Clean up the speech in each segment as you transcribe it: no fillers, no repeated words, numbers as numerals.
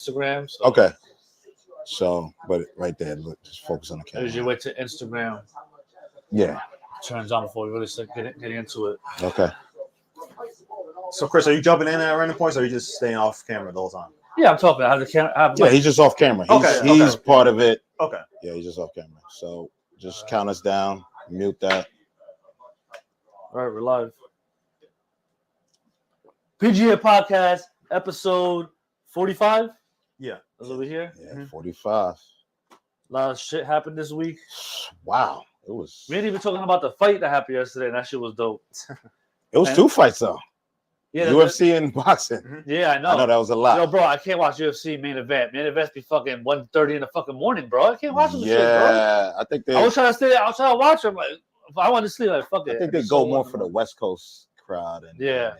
Instagram. So Okay. So, but right there, look, just focus on the camera. as you wait to Instagram Yeah. turns on before we really start getting into it. Okay. So, Chris, are you jumping in at random points, or are you just staying off camera the whole time? Yeah, I'm talking. I have the camera. Yeah, he's just off camera. He's part of it. Okay. Yeah, he's just off camera. So just count us down. Mute that. All right, we're live. PGN podcast episode 45. Yeah. That's over here. Yeah, 45. A lot of shit happened this week. Wow. It was. We ain't even talking about the fight that happened yesterday, and that shit was dope. It was two fights though. Yeah, UFC and boxing. Yeah, I know. I know that was a lot. Yo, bro, I can't watch UFC main event. Main events be fucking 1:30 in the fucking morning, bro. I can't watch them shit, bro. Yeah, I think I was trying to stay there. I was trying to watch them. Like, if I want to sleep, like, fuck it. I think they go more for the West Coast crowd and the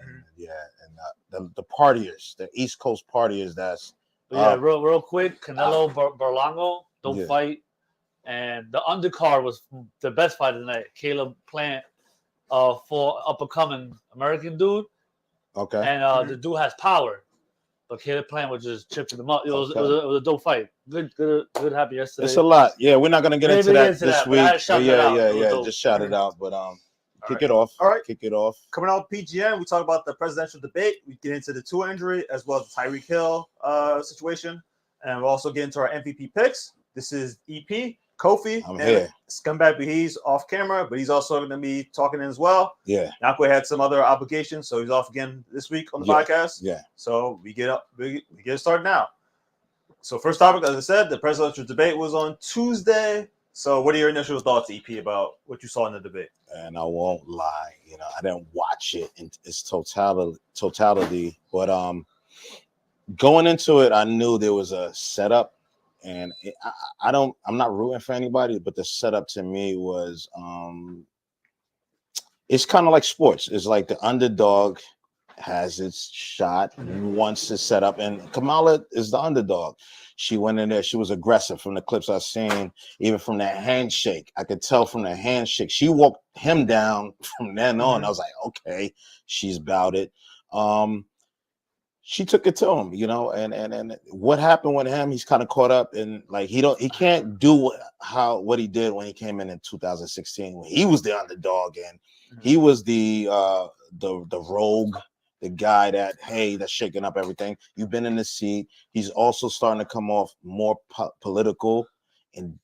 partiers, the East Coast partiers. That's real quick. Canelo Berlanga don't fight, and the undercard was the best fight of the night. Caleb Plant, for up and coming American dude. Okay. And the dude has power, but Caleb Plant was just chipping him up. It was a dope fight. Good happy yesterday. It's a lot. Yeah, we're not gonna get into that this week. Yeah. Just shout it out. But kick it off. All right. Kick it off. Coming out PGN, we talk about the presidential debate. We get into the Tua injury as well as the Tyreek Hill situation, and we'll also get into our MVP picks. This is EP. Kofi, I'm here. Scumbag McGee's off camera, but he's also going to be talking in as well. Yeah. Nakwe had some other obligations, so he's off again this week on the podcast. Yeah. So we get started now. So first topic, as I said, the presidential debate was on Tuesday. So what are your initial thoughts, EP, about what you saw in the debate? And I won't lie, I didn't watch it in its totality, but going into it, I knew there was a setup. And I'm not rooting for anybody, but the setup to me was, it's kind of like sports. It's like the underdog has its shot once it's set up, and Kamala is the underdog. She went in there. She was aggressive from the clips I've seen, even from that handshake. I could tell from the handshake. She walked him down from then on. I was like, okay, she's about it. She took it to him, and what happened with him, he's kind of caught up in, like, he can't do what he did when he came in 2016, when he was the underdog and he was the rogue, the guy that's shaking up everything. You've been in the seat. He's also starting to come off more political, and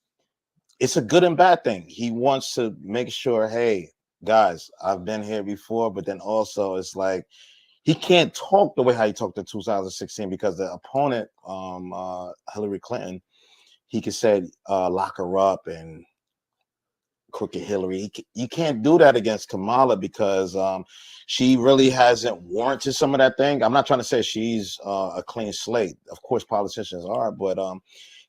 it's a good and bad thing. He wants to make sure, hey, guys, I've been here before, but then also it's like, he can't talk the way how he talked in 2016 because the opponent, Hillary Clinton, he could say, lock her up and crooked Hillary. You can't do that against Kamala because she really hasn't warranted some of that thing. I'm not trying to say she's a clean slate. Of course, politicians are, but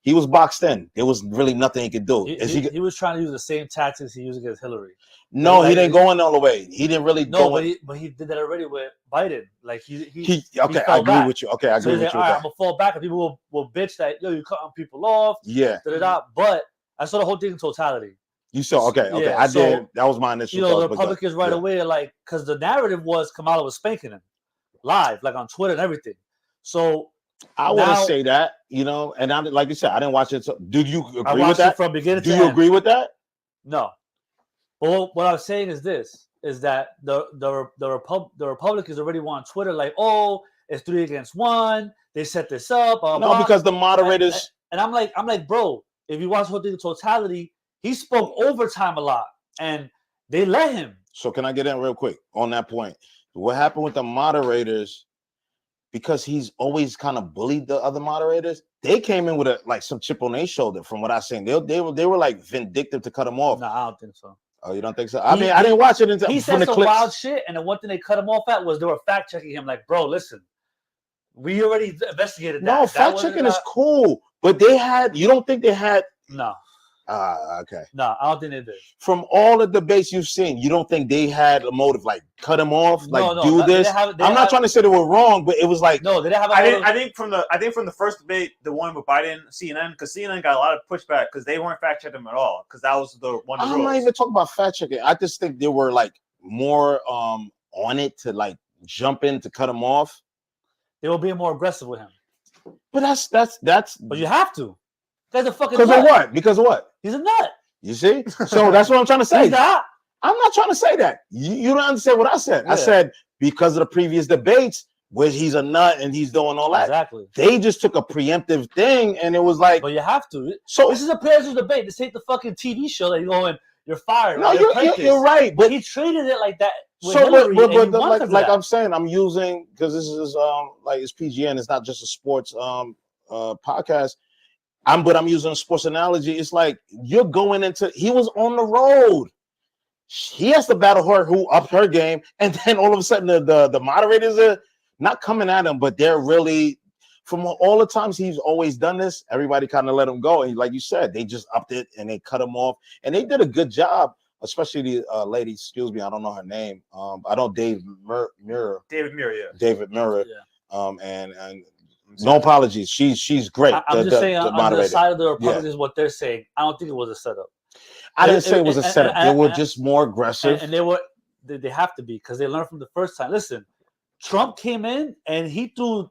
he was boxed in. There was really nothing he could do. He was trying to use the same tactics he used against Hillary. No, he didn't go in all the way. He didn't really go in. But he did that already with Biden. Like he I agree with you. Okay, I agree with you. I'm gonna fall back, and people will bitch that you cutting people off. Yeah. But I saw the whole thing in totality. You saw, okay. Yeah, I did. That was my initial thoughts. The Republicans right away, like, because the narrative was Kamala was spanking him live, like on Twitter and everything. So I wouldn't say that, and I, like you said, I didn't watch it. So, do you agree with that? From beginning to end. Do you agree with that? No. But what I was saying is that the Republicans already were on Twitter like, oh, it's 3-1. They set this up. Because the moderators. And I'm like, bro, if you watch the whole thing in totality, he spoke overtime a lot, and they let him. So can I get in real quick on that point? What happened with the moderators? Because he's always kind of bullied the other moderators. They came in with some chip on their shoulder. From what I've seen, they were like vindictive to cut him off. No, I don't think so. Oh, you don't think so? I didn't watch it until he said some wild shit, and the one thing they cut him off at was they were fact checking him. Like, bro, listen, we already investigated that. No, fact checking is cool, but they had. You don't think they had? No. Okay. No, I don't think they did. From all the debates you've seen, you don't think they had a motive, like cut him off, do this? I'm not trying to say they were wrong, but it was like no, they didn't have. I think from the first debate, the one with Biden, CNN, because CNN got a lot of pushback because they weren't fact checking him at all, because that was the one. I'm not even talking about fact checking. I just think they were like more on it to like jump in to cut him off. They were being more aggressive with him. But that's. But you have to. That's a fucking. Because of what? Because of what? He's a nut. You see? So that's what I'm trying to say. He's not. I'm not trying to say that. You don't understand what I said. Yeah. I said because of the previous debates where he's a nut and he's doing all that. Exactly. They just took a preemptive thing and it was like. But you have to. So this is a presidential debate. This ain't the fucking TV show that you go in. You're fired. No, you're right. But he treated it like that. So, like I'm saying, I'm using because this is like it's PGN. It's not just a sports podcast. But I'm using a sports analogy. It's like you're going into. He was on the road. He has to battle her, who upped her game, and then all of a sudden the moderators are not coming at him, but they're really. From all the times he's always done this, everybody kind of let him go, and like you said, they just upped it and they cut him off, and they did a good job. Especially the lady, excuse me, I don't know her name. I know David Mirror. David Mirror, yeah. David Mirror. Yeah. And no apologies. She's great. I'm just saying on the side of the Republicans, what they're saying, I don't think it was a setup. I didn't say it was a setup. They were just more aggressive. And they have to be because they learned from the first time. Listen, Trump came in and he threw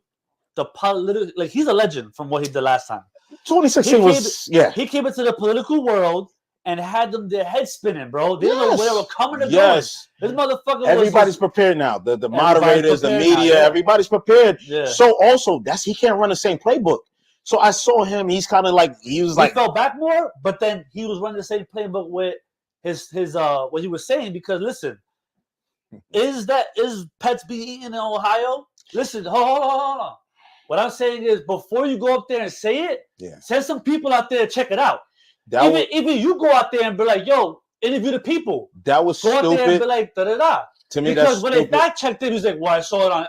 the political, like he's a legend from what he did last time. 2016 He came into the political world and had them their head spinning, bro. They didn't know where they were coming to go. This motherfucker. Everybody's prepared now. The moderators, the media, everybody's prepared. Yeah. So also he can't run the same playbook. So I saw him. He's kind of like he fell back more, but then he was running the same playbook with his what he was saying. Because listen, is pets being eaten in Ohio? Listen, hold on. What I'm saying is, before you go up there and say it, send some people out there to check it out. Even you go out there and be like, yo, interview the people. That was go stupid. Out there and be like, da-da-da. To me, because when they fact checked it, he was like, well, I saw it on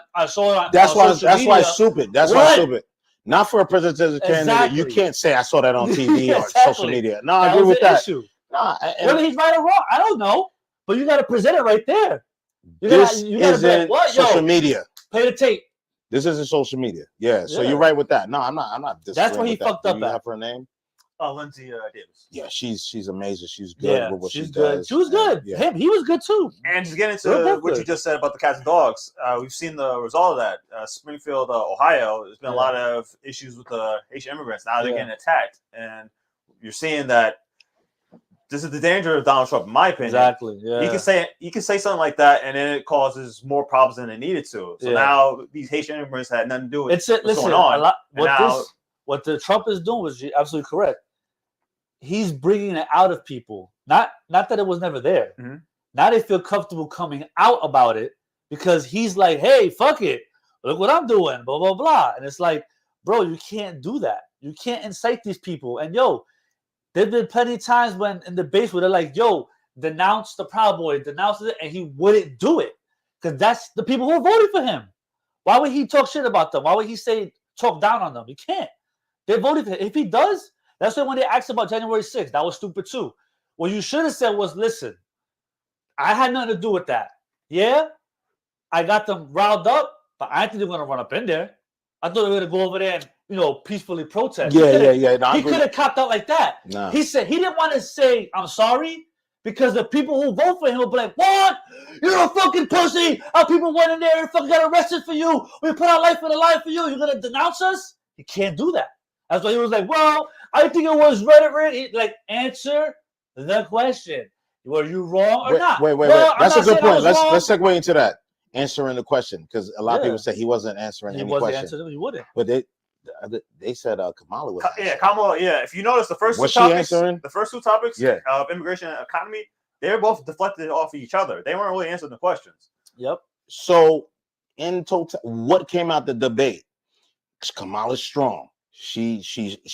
That's why media. It's stupid. That's why it's stupid. Not for a presidential candidate. You can't say I saw that on TV or social media. No, I agree with that. Issue. Whether he's right or wrong, I don't know. But you got to present it right there. This isn't social media. Play the tape. This isn't social media. Yeah, so you're right with that. No, I'm not. That's why he fucked up. Do you have her name? Lindsay Davis. Yeah, she's amazing. She's good with what she good. does. She was good. Yeah. He was good too. And just getting into what you just said about the cats and dogs, we've seen the result of that. Springfield, Ohio, there's been a lot of issues with the Haitian immigrants. Now they're getting attacked, and you're seeing that. This is the danger of Donald Trump, in my opinion. Exactly. Yeah. You can say something like that, and then it causes more problems than it needed to. So now these Haitian immigrants had nothing to do with what's going on. What the Trump is doing was absolutely correct. He's bringing it out of people. Not that it was never there. Mm-hmm. Now they feel comfortable coming out about it because he's like, hey, fuck it. Look what I'm doing. Blah, blah, blah. And it's like, bro, you can't do that. You can't incite these people. And there've been plenty of times when in debates where they're like, yo, denounce the Proud Boy, denounce it, and he wouldn't do it. Because that's the people who voted for him. Why would he talk shit about them? Why would he talk down on them? He can't. They voted for him. If he does, that's why when they asked about January 6th, that was stupid too. What you should have said was, listen, I had nothing to do with that. Yeah, I got them riled up, but I didn't think they were going to run up in there. I thought they were going to go over there and, peacefully protest. Yeah. No, he could have copped out like that. No. He said he didn't want to say, I'm sorry, because the people who vote for him will be like, what? You're a fucking pussy. Our people went in there and fucking got arrested for you. We put our life in the line for you. You're going to denounce us? You can't do that. That's why he was like, well, I think it was rhetoric. Answer the question. Were you wrong or not? Wait. That's a good point. Let's segue into that. Answering the question, because a lot of people say he wasn't answering any question. He wouldn't. But they said Kamala was. Kamala. Yeah, if you notice the first two topics of immigration and economy, they're both deflected off of each other. They weren't really answering the questions. Yep. So in total, what came out the debate? Kamala's strong. She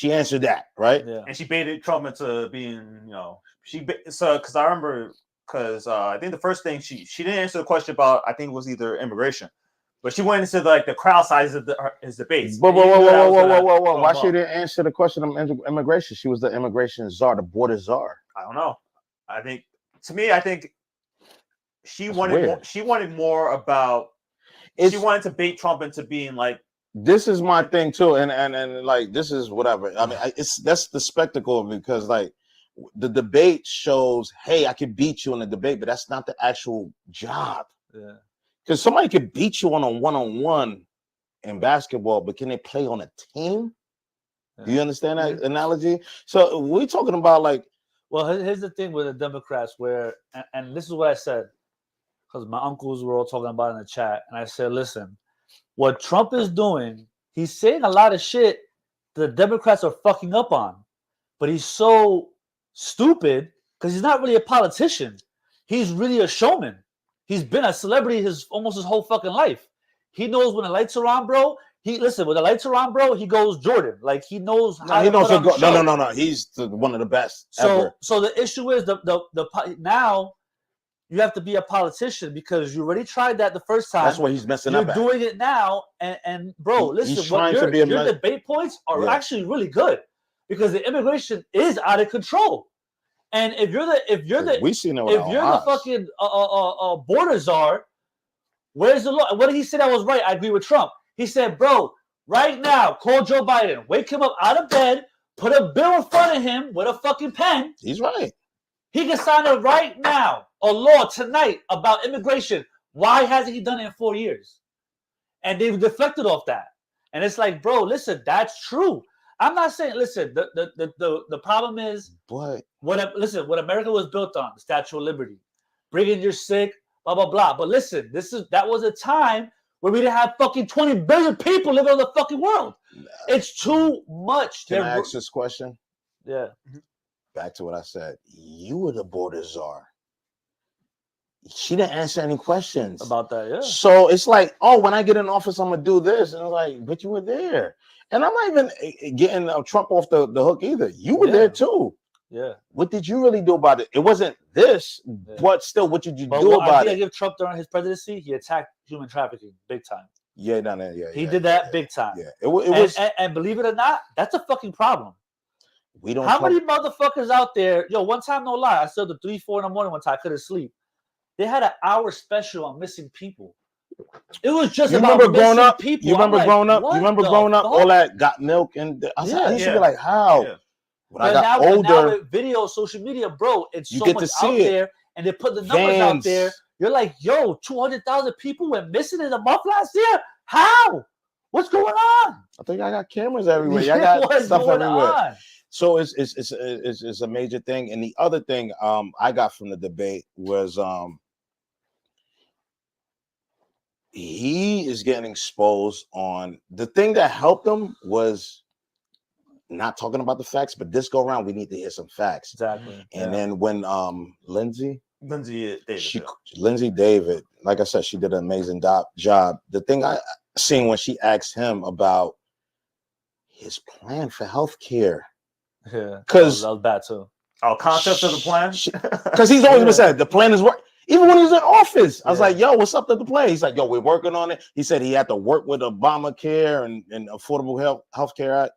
answered that, right? Yeah. And she baited Trump into being, because I remember, I think the first thing she didn't answer the question about, I think it was either immigration, but she went into the crowd size of his debates. Whoa! Why she didn't answer the question of immigration? She was the immigration czar, the border czar. I don't know. I think she wanted more, she wanted more about. She wanted to bait Trump into being like. This is my thing too, and like this is whatever. I mean, that's the spectacle of it because like the debate shows, hey, I can beat you in a debate, but that's not the actual job. Yeah, because somebody could beat you on a one-on-one in basketball, but can they play on a team? Do you understand that analogy? So we're talking about like. Well, here's the thing with the Democrats, where and this is what I said, because my uncles were all talking about it in the chat, and I said, listen, what Trump is doing, he's saying a lot of shit the Democrats are fucking up on, but he's so stupid because he's not really a politician. He's really a showman. He's been a celebrity almost his whole fucking life. He knows when the lights are on, bro. When the lights are on, bro, he goes Jordan. Like he knows how to put on the show. No. He's one of the best ever. So the issue is the now you have to be a politician because you already tried that the first time. That's what he's messing up at. You're doing it now, and bro, listen, your debate points are actually really good because the immigration is out of control. And if you're the fucking border czar, where's the law? What did he say that was right? I agree with Trump. He said, bro, right now, call Joe Biden, wake him up out of bed, put a bill in front of him with a fucking pen. He's right. He can sign it right now, a law tonight about immigration. Why hasn't he done it in 4 years? And they've deflected off that. And it's like, bro, listen, that's true. I'm not saying, listen, the problem is, what America was built on, the Statue of Liberty, bringing your sick, blah, blah, blah. But listen, that was a time where we didn't have fucking 20 billion people living on the fucking world. It's too much. Can I ask this question? Yeah. Back to what I said. You were the border czar. She didn't answer any questions about that. Yeah. So it's like, oh, when I get in office, I'm gonna do this, and I'm like, but you were there, and I'm not even getting Trump off the hook either. You were there too. Yeah. What did you really do about it? It wasn't this, but still, what did you do about it? I give Trump during his presidency, he attacked human trafficking big time. Yeah, he did that big time. Yeah, it was. And believe it or not, that's a fucking problem. We don't. How many motherfuckers out there? Yo, one time, no lie, I still the 3-4 in the morning one time. I couldn't sleep. They had an hour special on missing people. It was just about missing people. You remember growing up? You remember growing up? All that got milk and I used to be like, how? Yeah. When I got older, now with video, social media, bro, it's so much out there, and they put the numbers out there. You're like, yo, 200,000 people went missing in a month last year. How? What's going on? I think I got cameras everywhere. I got stuff everywhere. So it's a major thing. And the other thing I got from the debate was he is getting exposed on the thing that helped him was not talking about the facts, but this go around, we need to hear some facts. Exactly. And then when Lindsay David, like I said, she did an amazing job. The thing I seen when she asked him about his plan for healthcare. Yeah, because that was bad too. Oh, concept of the plan? Because he's always been saying the plan is work. Even when he was in office, I was like, yo, what's up to the plan? He's like, yo, we're working on it. He said he had to work with Obamacare and Affordable Health Care Act.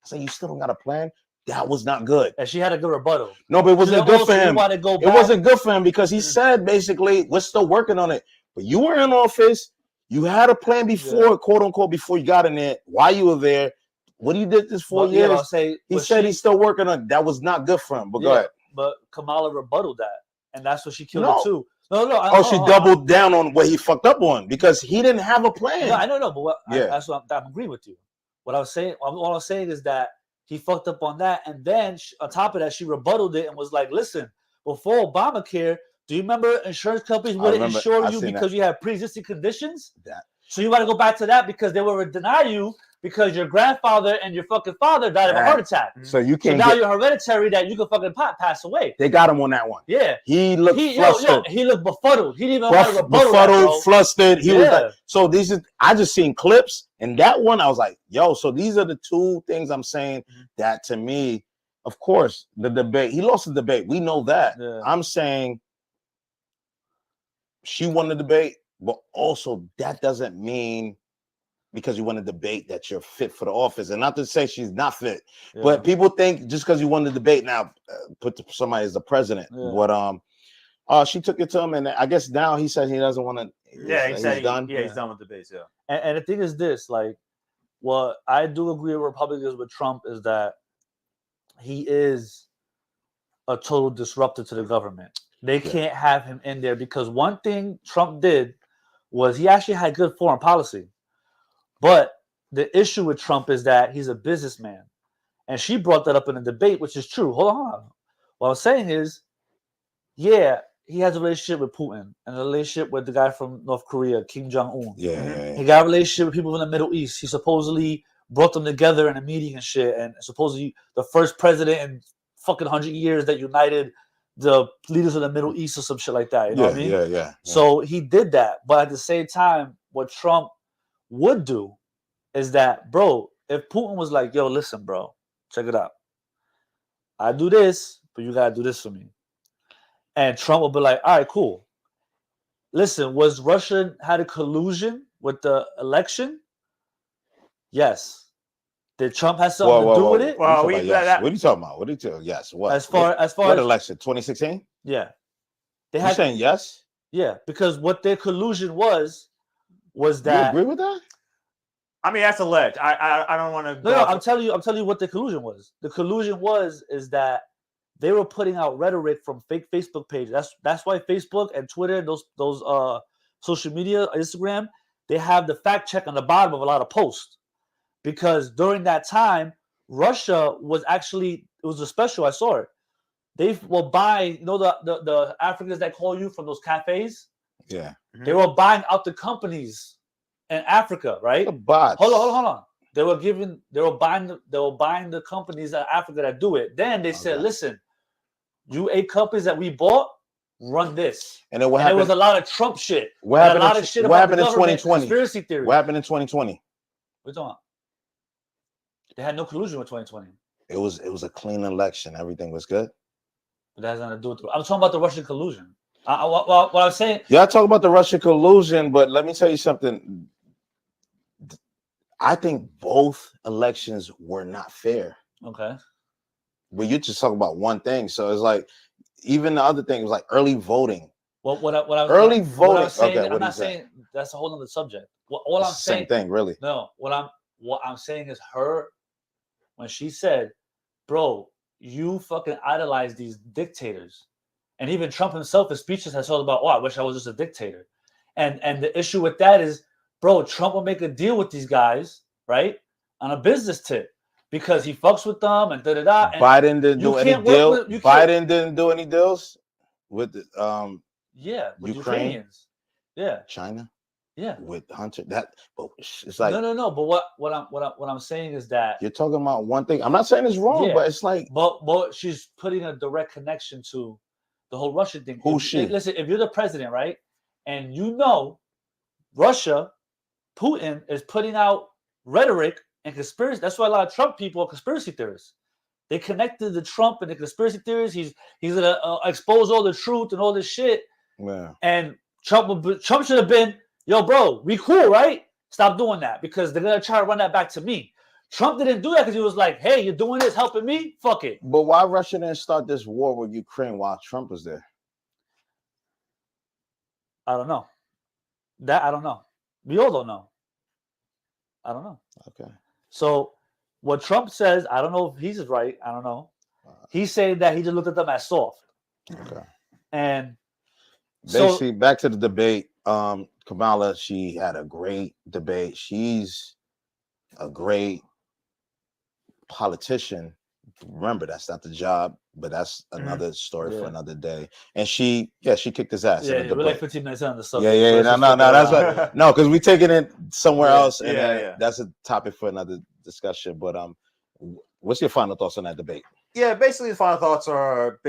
I said, you still don't got a plan? That was not good. And she had a good rebuttal. No, but it wasn't good for him. It wasn't good for him because he said basically, we're still working on it. But you were in office. You had a plan before, quote unquote, before you got in there. While you were there, what you did this 4 years? He said he's still working on it. That was not good for him. But go ahead. But Kamala rebutted that. And that's what she killed it too. No. She doubled down on what he fucked up on because he didn't have a plan. No, I don't know, but that's what I'm agreeing with you. What I was saying, all I'm saying is that he fucked up on that, and then on top of that, she rebutted it and was like, "Listen, before Obamacare, do you remember insurance companies wouldn't insure you because you have pre-existing conditions? So you want to go back to that because they will deny you." Because your grandfather and your fucking father died of a heart attack. So you can't. So now you're hereditary that you can fucking pass away. They got him on that one. Yeah. He looked flustered. He looked befuddled. He didn't even have a rebuttal. Befuddled, flustered. He was like, so I just seen clips. And that one, I was like, yo, so these are the two things I'm saying that to me, of course, the debate, he lost the debate. We know that. Yeah. I'm saying she won the debate, but also that doesn't mean because you won a debate that you're fit for the office. And not to say she's not fit, but people think just because you won the debate now, put somebody as the president. But she took it to him, and I guess now he said he doesn't want to. Yeah, he said he's done. Yeah, he's done with debates. Yeah, and the thing is this: like, what I do agree with Republicans with Trump is that he is a total disruptor to the government. They can't have him in there because one thing Trump did was he actually had good foreign policy. But the issue with Trump is that he's a businessman. And she brought that up in a debate, which is true. Hold on. What I'm saying is, yeah, he has a relationship with Putin and a relationship with the guy from North Korea, Kim Jong-un. Yeah. He got a relationship with people in the Middle East. He supposedly brought them together in a meeting and shit. And supposedly the first president in fucking 100 years that united the leaders of the Middle East or some shit like that. You know what I mean? Yeah. So he did that. But at the same time, what Trump would do is that, bro, if Putin was like, yo, listen, bro, check it out. I do this, but you gotta do this for me. And Trump will be like, all right, cool. Listen, was Russia had a collusion with the election? Yes. Did Trump have something to do with it? Well, what are you talking about? What are you talking about? Yes. What? As far what as election? 2016? Yeah. You're saying yes? Yeah, because what their collusion was that. You agree with that? I mean, that's alleged. I don't want to. No, I'm telling you what the collusion was. The collusion is that they were putting out rhetoric from fake Facebook pages. That's why Facebook and Twitter and those social media, Instagram, they have the fact check on the bottom of a lot of posts. Because during that time, Russia was actually, it was a special, I saw it. They were buying, you know, the Africans that call you from those cafes? Yeah. They were buying out the companies in Africa, right? The bots. Hold on. They were buying the companies in Africa that do it. Then they said, listen, you 8 companies that we bought, run this. And then there was a lot of Trump shit. What happened in 2020? Conspiracy theory. What happened in 2020? What talking about? They had no collusion with 2020. It was a clean election. Everything was good. But that has nothing to do with it. I'm talking about the Russian collusion. What I'm saying. Yeah, I talk about the Russian collusion, but let me tell you something. I think both elections were not fair. Okay. But you just talk about one thing, so it's like even the other thing was like early voting. What I'm saying, I'm not saying that's a whole other subject. All I'm saying, same thing, really. No, what I'm saying is her when she said, "Bro, you fucking idolize these dictators," and even Trump himself, his speeches has told about, "Oh, I wish I was just a dictator," and the issue with that is, bro, Trump will make a deal with these guys, right, on a business tip. Because he fucks with them and da-da-da. Biden didn't do any deals. Biden didn't do any deals with with Ukraine, Ukrainians. Yeah. China. Yeah. With Hunter. It's like no. But what I'm saying is that you're talking about one thing. I'm not saying it's wrong, but it's like but she's putting a direct connection to the whole Russian thing. Who's she? Listen, if you're the president, right, and you know Russia, Putin is putting out rhetoric and conspiracy. That's why a lot of Trump people are conspiracy theorists. They connected the Trump and the conspiracy theories. He's gonna expose all the truth and all this shit. Yeah. And Trump should have been, yo, bro, we cool, right? Stop doing that because they're gonna try to run that back to me. Trump didn't do that because he was like, hey, you're doing this, helping me? Fuck it. But why Russia didn't start this war with Ukraine while Trump was there? I don't know. That I don't know. We all don't know. I don't know. Okay. So what Trump says, I don't know if he's right. I don't know. He's saying that he just looked at them as soft. Okay. And basically, back to the debate. Kamala, she had a great debate. She's a great politician. Remember, that's not the job, but that's another story for another day. And she kicked his ass. Yeah, we're like 15 minutes on the subject. Yeah. No, that's what. No, because we're taking it somewhere else, and that's a topic for another discussion. But what's your final thoughts on that debate? Yeah, basically, the final thoughts are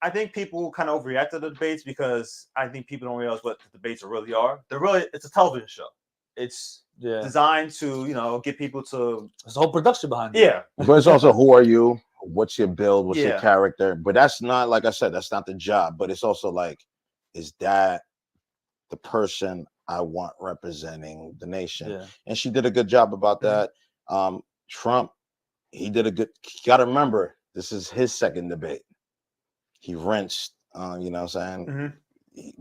I think people kind of overreact to the debates because I think people don't realize what the debates really are. It's a television show. It's designed to, get people to. There's a whole production behind it. Yeah. But it's also who are you? What's your build? What's your character? But that's not, like I said, that's not the job. But it's also like, is that the person I want representing the nation? Yeah. And she did a good job about that. Trump, he did a good. You got to remember, this is his second debate. He rinsed. You know what I'm saying?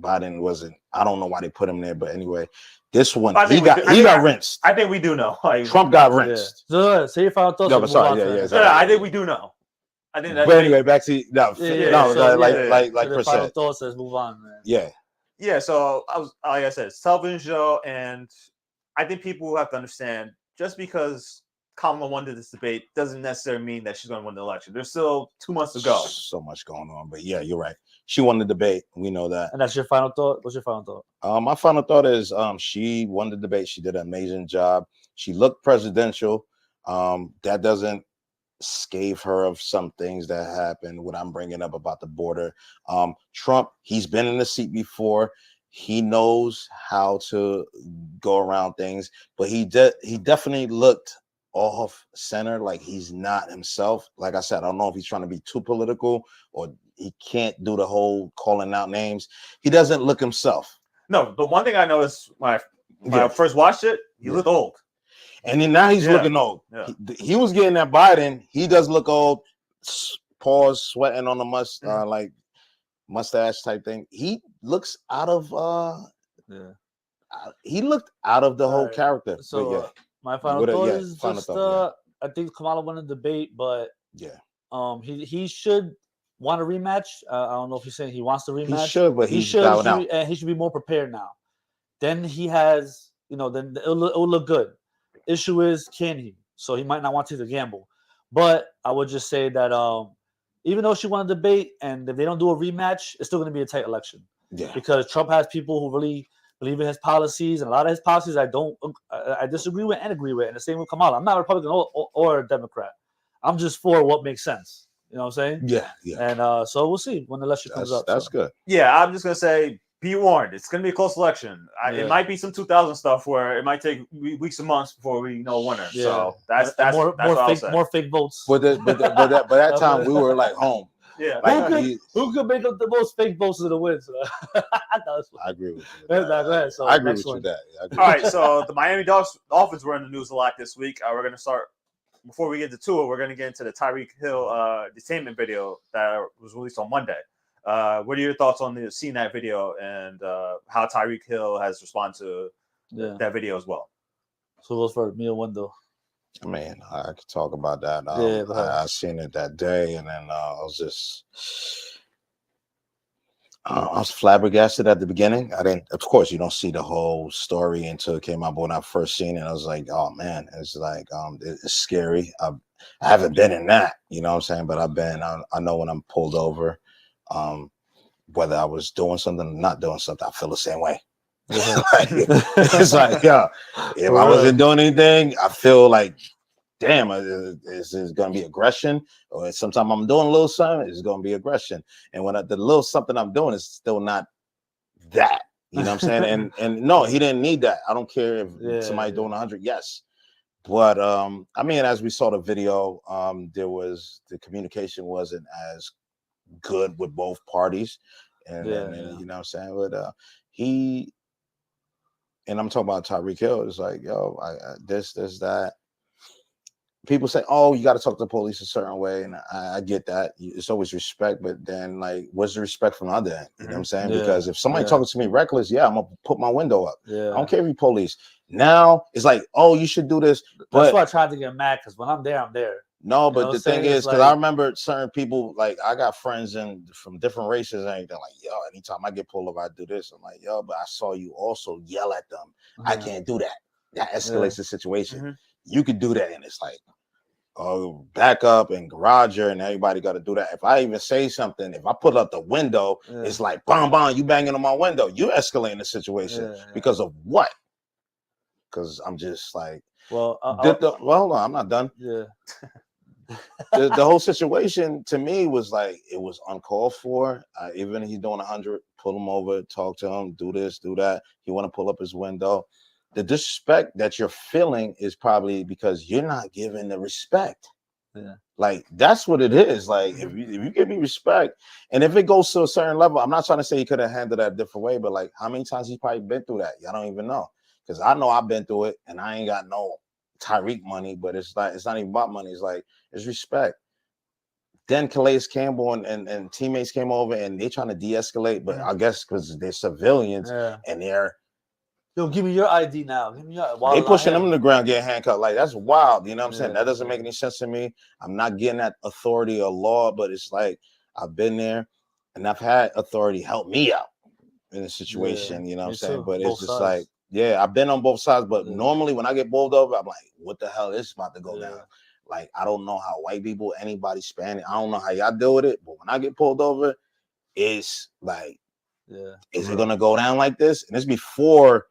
Biden wasn't. I don't know why they put him there, but anyway, this one he got rinsed. I think we do know. Trump got rinsed. So say your final thoughts. No, but sorry. I think we do know. I think that. But anyway, back to like Chris final said. thoughts. Let's move on, man. Yeah. Yeah. So like I said, it's a television show, and I think people have to understand just because Kamala won this debate doesn't necessarily mean that she's going to win the election. There's still 2 months to go. So much going on, but yeah, you're right. She won the debate. We know that. And that's your final thought? What's your final thought? My final thought is she won the debate. She did an amazing job. She looked presidential. That doesn't scathe her of some things that happened. What I'm bringing up about the border. Trump, he's been in the seat before. He knows how to go around things, but he definitely looked off center, like he's not himself. Like I said, I don't know if he's trying to be too political or he can't do the whole calling out names. He doesn't look himself. No, the one thing I noticed when I first watched it, he looked old. And then now he's looking old. Yeah. He was getting at Biden. He does look old. Pause, sweating on the like mustache type thing. He looks out of he looked out of the whole character. So my final thought is I think Kamala won the debate, but he should want a rematch. I don't know if he's saying he wants to rematch. He should, but he should be more prepared now. Then he has, then it'll look good. Issue is, can he? So he might not want to take the gamble. But I would just say that even though she won a debate, and if they don't do a rematch, it's still going to be a tight election. Yeah. Because Trump has people who really believe in his policies, and a lot of his policies I disagree with and agree with. And the same with Kamala. I'm not a Republican or a Democrat. I'm just for what makes sense. You know what I'm saying? Yeah, yeah. And so we'll see when the election comes up. That's good. Yeah, I'm just gonna say, be warned. It's gonna be a close election. It might be some 2000 stuff where it might take weeks and months before we know a winner. Yeah. So that's more fake votes. But that time we were like home. Yeah. Like who could make up the most fake votes to the win? So I agree with you. Go ahead. So I agree with you that. All right. So the Miami Dolphins were in the news a lot this week. We're gonna start. Before we get to tour, we're going to get into the Tyreek Hill detainment video that was released on Monday. What are your thoughts on seeing that video and how Tyreek Hill has responded to that video as well? So goes for me and Wendell. I mean, I could talk about that. I seen it that day, and then I was flabbergasted at the beginning. Of course, you don't see the whole story until it came out. But when I first seen it, I was like, oh man, it's like, it's scary. I haven't been in that, you know what I'm saying? But I know when I'm pulled over, whether I was doing something or not doing something, I feel the same way. It's like, if I wasn't doing anything, I feel like, damn, is going to be aggression? Or sometimes I'm doing a little something, it's going to be aggression. And when the little something I'm doing is still not that, you know what I'm saying? And no, he didn't need that. I don't care if somebody doing 100, yes. But I mean, as we saw the video, the communication wasn't as good with both parties. And you know what I'm saying? But and I'm talking about Tyreek Hill, it's like, yo, this, that. People say, oh, you got to talk to the police a certain way. And I get that. It's always respect. But then, like, what's the respect from the other end? You know what I'm saying? Because if somebody talking to me reckless, I'm going to put my window up. I don't care if you police. Now, it's like, oh, you should do this. That's why I tried to get mad, because when I'm there, I'm there. No, but the thing is, because I remember certain people, like, I got friends from different races and everything, like, yo, anytime I get pulled over, I do this. I'm like, yo, but I saw you also yell at them. I can't do that. That escalates the situation. You could do that, and it's like, oh, back up and garage her, and everybody got to do that. If I even say something, if I put up the window, it's like, bam, you banging on my window. You escalating the situation because of what? Because I'm just like, well, hold on, I'm not done. Yeah. The whole situation to me was like, it was uncalled for. Even if he's doing 100, pull him over, talk to him, do this, do that. He want to pull up his window. The disrespect that you're feeling is probably because you're not giving the respect. Yeah. Like, that's what it is. Like, if you give me respect, and if it goes to a certain level, I'm not trying to say he could have handled that a different way, but like, how many times he's probably been through that? Y'all don't even know. Because I know I've been through it, and I ain't got no Tyreek money, but it's not even about money. It's like, it's respect. Then Calais Campbell and teammates came over, and they trying to de-escalate, but I guess because they're civilians and they're, yo, give me your ID now. Give me your. They pushing them in the ground, getting handcuffed. Like, that's wild. You know what I'm saying? That doesn't make any sense to me. I'm not getting that authority or law, but it's like, I've been there and I've had authority help me out in a situation. You know what I'm saying? But it's just like, Yeah, I've been on both sides, but normally when I get pulled over, I'm like, what the hell is about to go down? Like, I don't know how white people, anybody Spanish, I don't know how y'all deal with it, but when I get pulled over, it's like, is it gonna go down like this? And it's before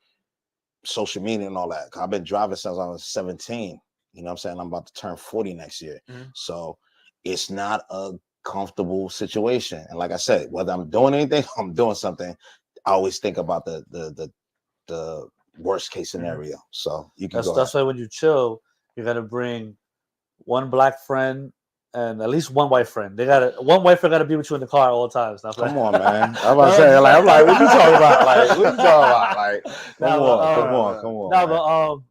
social media and all that. I've been driving since I was 17. You know what I'm saying? I'm about to turn 40 next year. So it's not a comfortable situation. And like I said, whether I'm doing anything, I'm doing something, I always think about the worst case scenario. So you can that's why when you chill, you gotta bring one black friend and at least one white friend. One white friend gotta be with you in the car at all times. Come on, man. I'm about to say, I'm like, what you talking about? Like, what you talking about? Like, come on. No,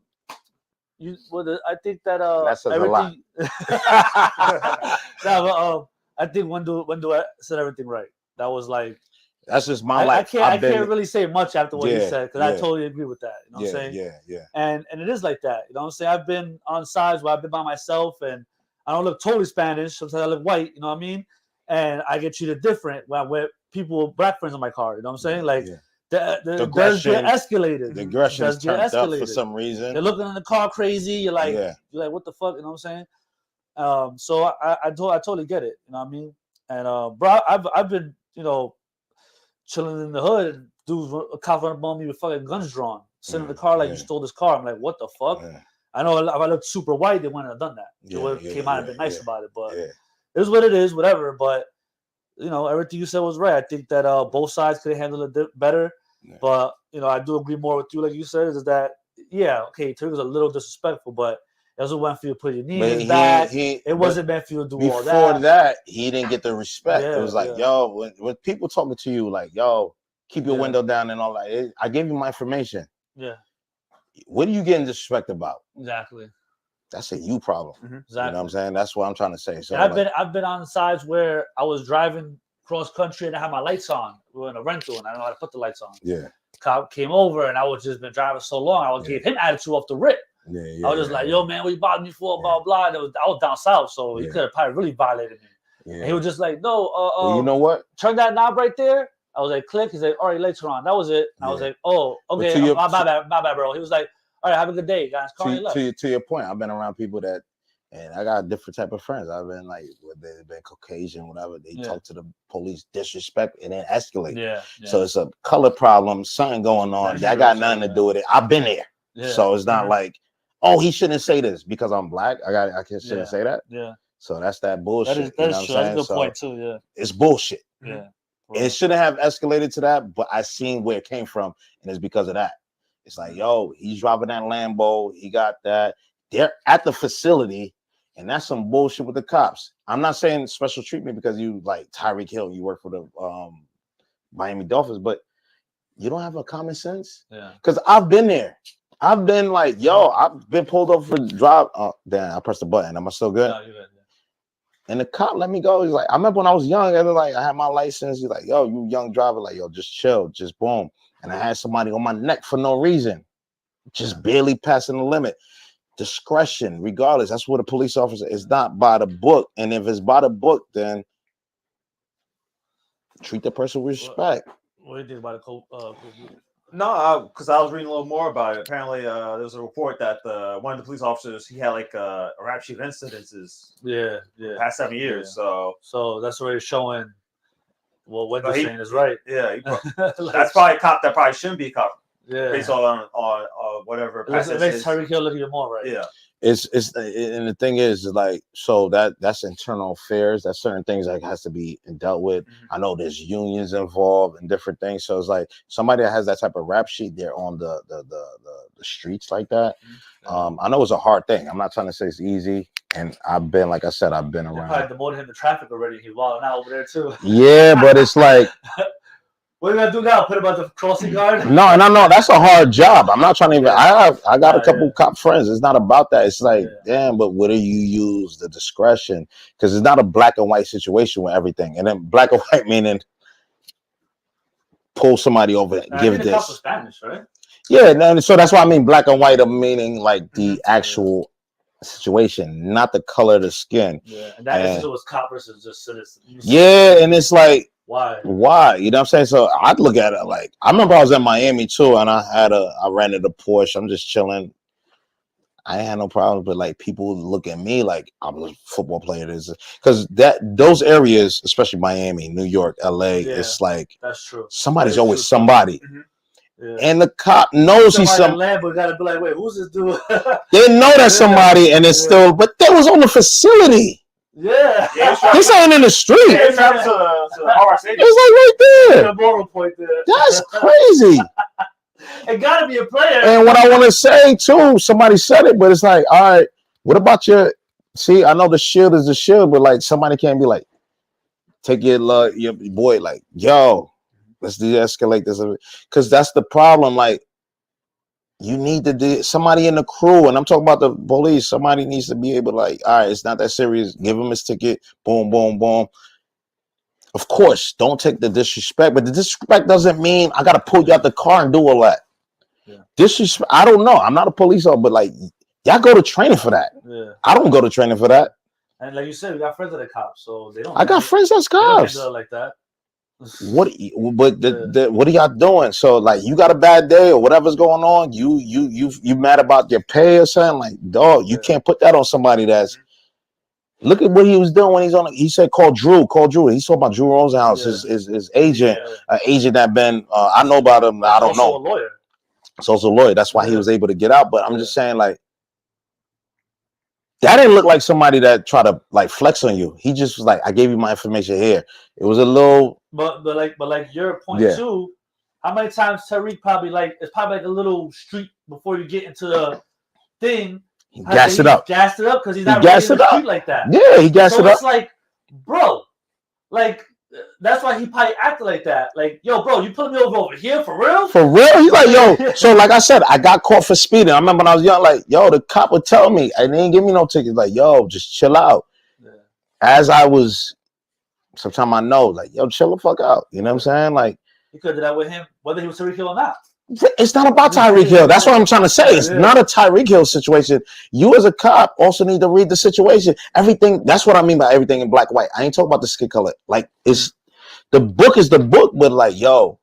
but I think that that says everything. A lot. No, but I think when do I said everything right. That was like. That's just my life. I can't really say much after what he said because I totally agree with that. You know what I'm saying? Yeah. And it is like that. You know what I'm saying? I've been on sides where I've been by myself and I don't look totally Spanish. Sometimes I look white. You know what I mean? And I get treated different with people, black friends in my car. You know what I'm saying? Like the aggression escalated. The aggression is turned up for some reason. They're looking in the car crazy. You're like, what the fuck? You know what I'm saying? So I totally get it. You know what I mean? And bro, I've been chilling in the hood, and dudes a cop run up on me with fucking guns drawn, sitting in the car like you stole this car. I'm like, what the fuck? I know if I looked super white, they wouldn't have done that. They came out and been nice about it, but it is what it is, whatever. But everything you said was right. I think that both sides could have handled it better. But I do agree more with you, like you said, is that Tyreek was a little disrespectful, but it wasn't meant for you to put your knee in his back. It wasn't meant for you to do all that. Before that, he didn't get the respect. It was like, yo, when people talking to you, like, yo, keep your window down and all that. I gave you my information. Yeah. What are you getting disrespect about? Exactly. That's a you problem. Exactly. You know what I'm saying? That's what I'm trying to say. So I've been on sides where I was driving cross country and I had my lights on. We were in a rental and I don't know how to put the lights on. Yeah. Cop came over and I was just been driving so long. I was gave him attitude off the rip. I was just like, yo, man, what you bothering me for? Blah, blah. I was down south, so he could have probably really violated me. And he was just like, no, well, you know what? Turn that knob right there. I was like, click. He's like, all right, later on. That was it. And I was like, oh, okay, my bad, bro. He was like, all right, have a good day, guys. To your point, I've been around people that, and I got different type of friends. I've been like, they've been Caucasian, whatever. They talk to the police, disrespect, and then escalate. So it's a color problem, something going on. That got nothing to do with it. I've been there. So it's not like, oh, he shouldn't say this because I'm black. I shouldn't say that. So that's that bullshit. That's true. That's a good point too. Yeah. It's bullshit. Yeah. It shouldn't have escalated to that, but I seen where it came from, and it's because of that. It's like, yo, he's driving that Lambo. He got that. They're at the facility, and that's some bullshit with the cops. I'm not saying special treatment because you like Tyreek Hill, you work for the Miami Dolphins, but you don't have a common sense. Yeah. Because I've been there. I've been like, yo, I've been pulled over for drive. Oh, damn, I pressed the button. Am I still good? No, you're good. And the cop let me go. He's like, I remember when I was young, I had my license. He's like, yo, you young driver, like, yo, just chill, just boom. And I had somebody on my neck for no reason, just barely passing the limit. Discretion, regardless. That's what a police officer is, not by the book. And if it's by the book, then treat the person with respect. What do you think about the No, because I was reading a little more about it. Apparently, there was a report that one of the police officers, he had like a rap sheet of incidences. Past 7 years. So that's already showing. Well, what you're saying is right. Yeah, that's probably a cop that probably shouldn't be a cop. Yeah, based on whatever. It makes Tyreek Hill look even more right. Yeah. It's and the thing is like, so that's internal affairs. That's certain things that has to be dealt with. I know there's unions involved and different things. So it's like somebody that has that type of rap sheet, they're on the streets like that. I know it's a hard thing. I'm not trying to say it's easy. And I've been, like I said, I've been around. Probably demoted him to traffic already. He's wilding out over there too. Yeah, but it's like. What are you gonna do now? Put him at the crossing guard? No, that's a hard job. I'm not trying to even. I got a couple cop friends. It's not about that. It's like, damn, but what do you use the discretion? Because it's not a black and white situation with everything. And then black and white meaning pull somebody over, give this. Cop was Spanish, right? Yeah, so that's why I mean black and white, meaning like the actual situation, not the color of the skin. Yeah, and that was cop versus just citizen. Yeah, and it's like. Why? You know what I'm saying? So I'd look at it like, I remember I was in Miami too, and I rented a Porsche. I'm just chilling. I ain't had no problems, but like people look at me like I'm a football player. Because those areas, especially Miami, New York, LA, it's like that's true. Somebody's always somebody. Mm-hmm. Yeah. And the cop knows he's somebody. But gotta be like, wait, who's this dude? They know that's somebody, and it's still. But that was on the facility. Yeah, this ain't in the street. Yeah, it's traveling to the Hard Stadium. It's like right there. The moral point there. That's crazy. It gotta be a player. And what I want to say too, somebody said it, but it's like, all right, what about your? See, I know the shield is the shield, but like somebody can't be like, take your boy, like, yo. Let's de-escalate this, because that's the problem. Like, you need to do somebody in the crew, and I'm talking about the police. Somebody needs to be able to, like, all right, it's not that serious. Give him his ticket. Boom, boom, boom. Of course, don't take the disrespect, but the disrespect doesn't mean I gotta pull you out the car and do all that. Yeah. Disrespect. I don't know. I'm not a police officer, but like, y'all go to training for that. Yeah. I don't go to training for that. And like you said, we got friends that are cops, so they don't. I got friends that's cops. They don't like that. What are y'all doing? So like, you got a bad day or whatever's going on, you mad about your pay or something? Like, dog, you can't put that on somebody that's. Look at what he was doing when he's on. He said, call Drew. He's talking about Drew Rosenhaus, his agent, agent that been. I know about him. I don't know. A lawyer. It's also a lawyer. That's why he was able to get out. But I'm just saying, like, that didn't look like somebody that tried to like flex on you. He just was like, I gave you my information here. It was a little. But like your point too. How many times Tyreek probably like it's probably like a little street before you get into the thing. He gassed it up because he's not really in the street like that. Yeah, he gassed it up. So it's like, bro, like that's why he probably acted like that. Like, yo, bro, you put me over here for real? For real? He's like, yo. So like I said, I got caught for speeding. I remember when I was young, like, yo, the cop would tell me, and they didn't give me no tickets. Like, yo, just chill out. Yeah. As I was. Sometimes I know, like, yo, chill the fuck out. You know what I'm saying? Like, you could do that with him, whether he was Tyreek Hill or not. It's not about Tyreek Hill. That's what I'm trying to say. It's not a Tyreek Hill situation. You as a cop also need to read the situation. Everything. That's what I mean by everything in black and white. I ain't talking about the skin color. Like, it's the book is the book, but like, yo,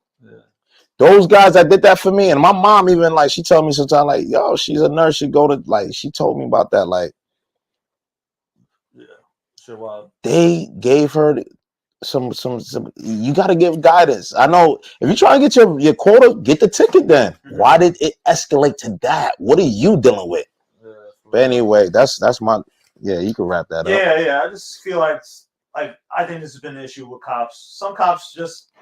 those guys that did that for me, and my mom even like, she told me sometimes like, yo, she's a nurse. She go to like, she told me about that. Like, they gave her some you got to give guidance. I know if you try to get your quota, get the ticket then. Why did it escalate to that? What are you dealing with? But anyway, that's my you can wrap that up. Yeah. I just feel like I think this has been an issue with cops. Some cops just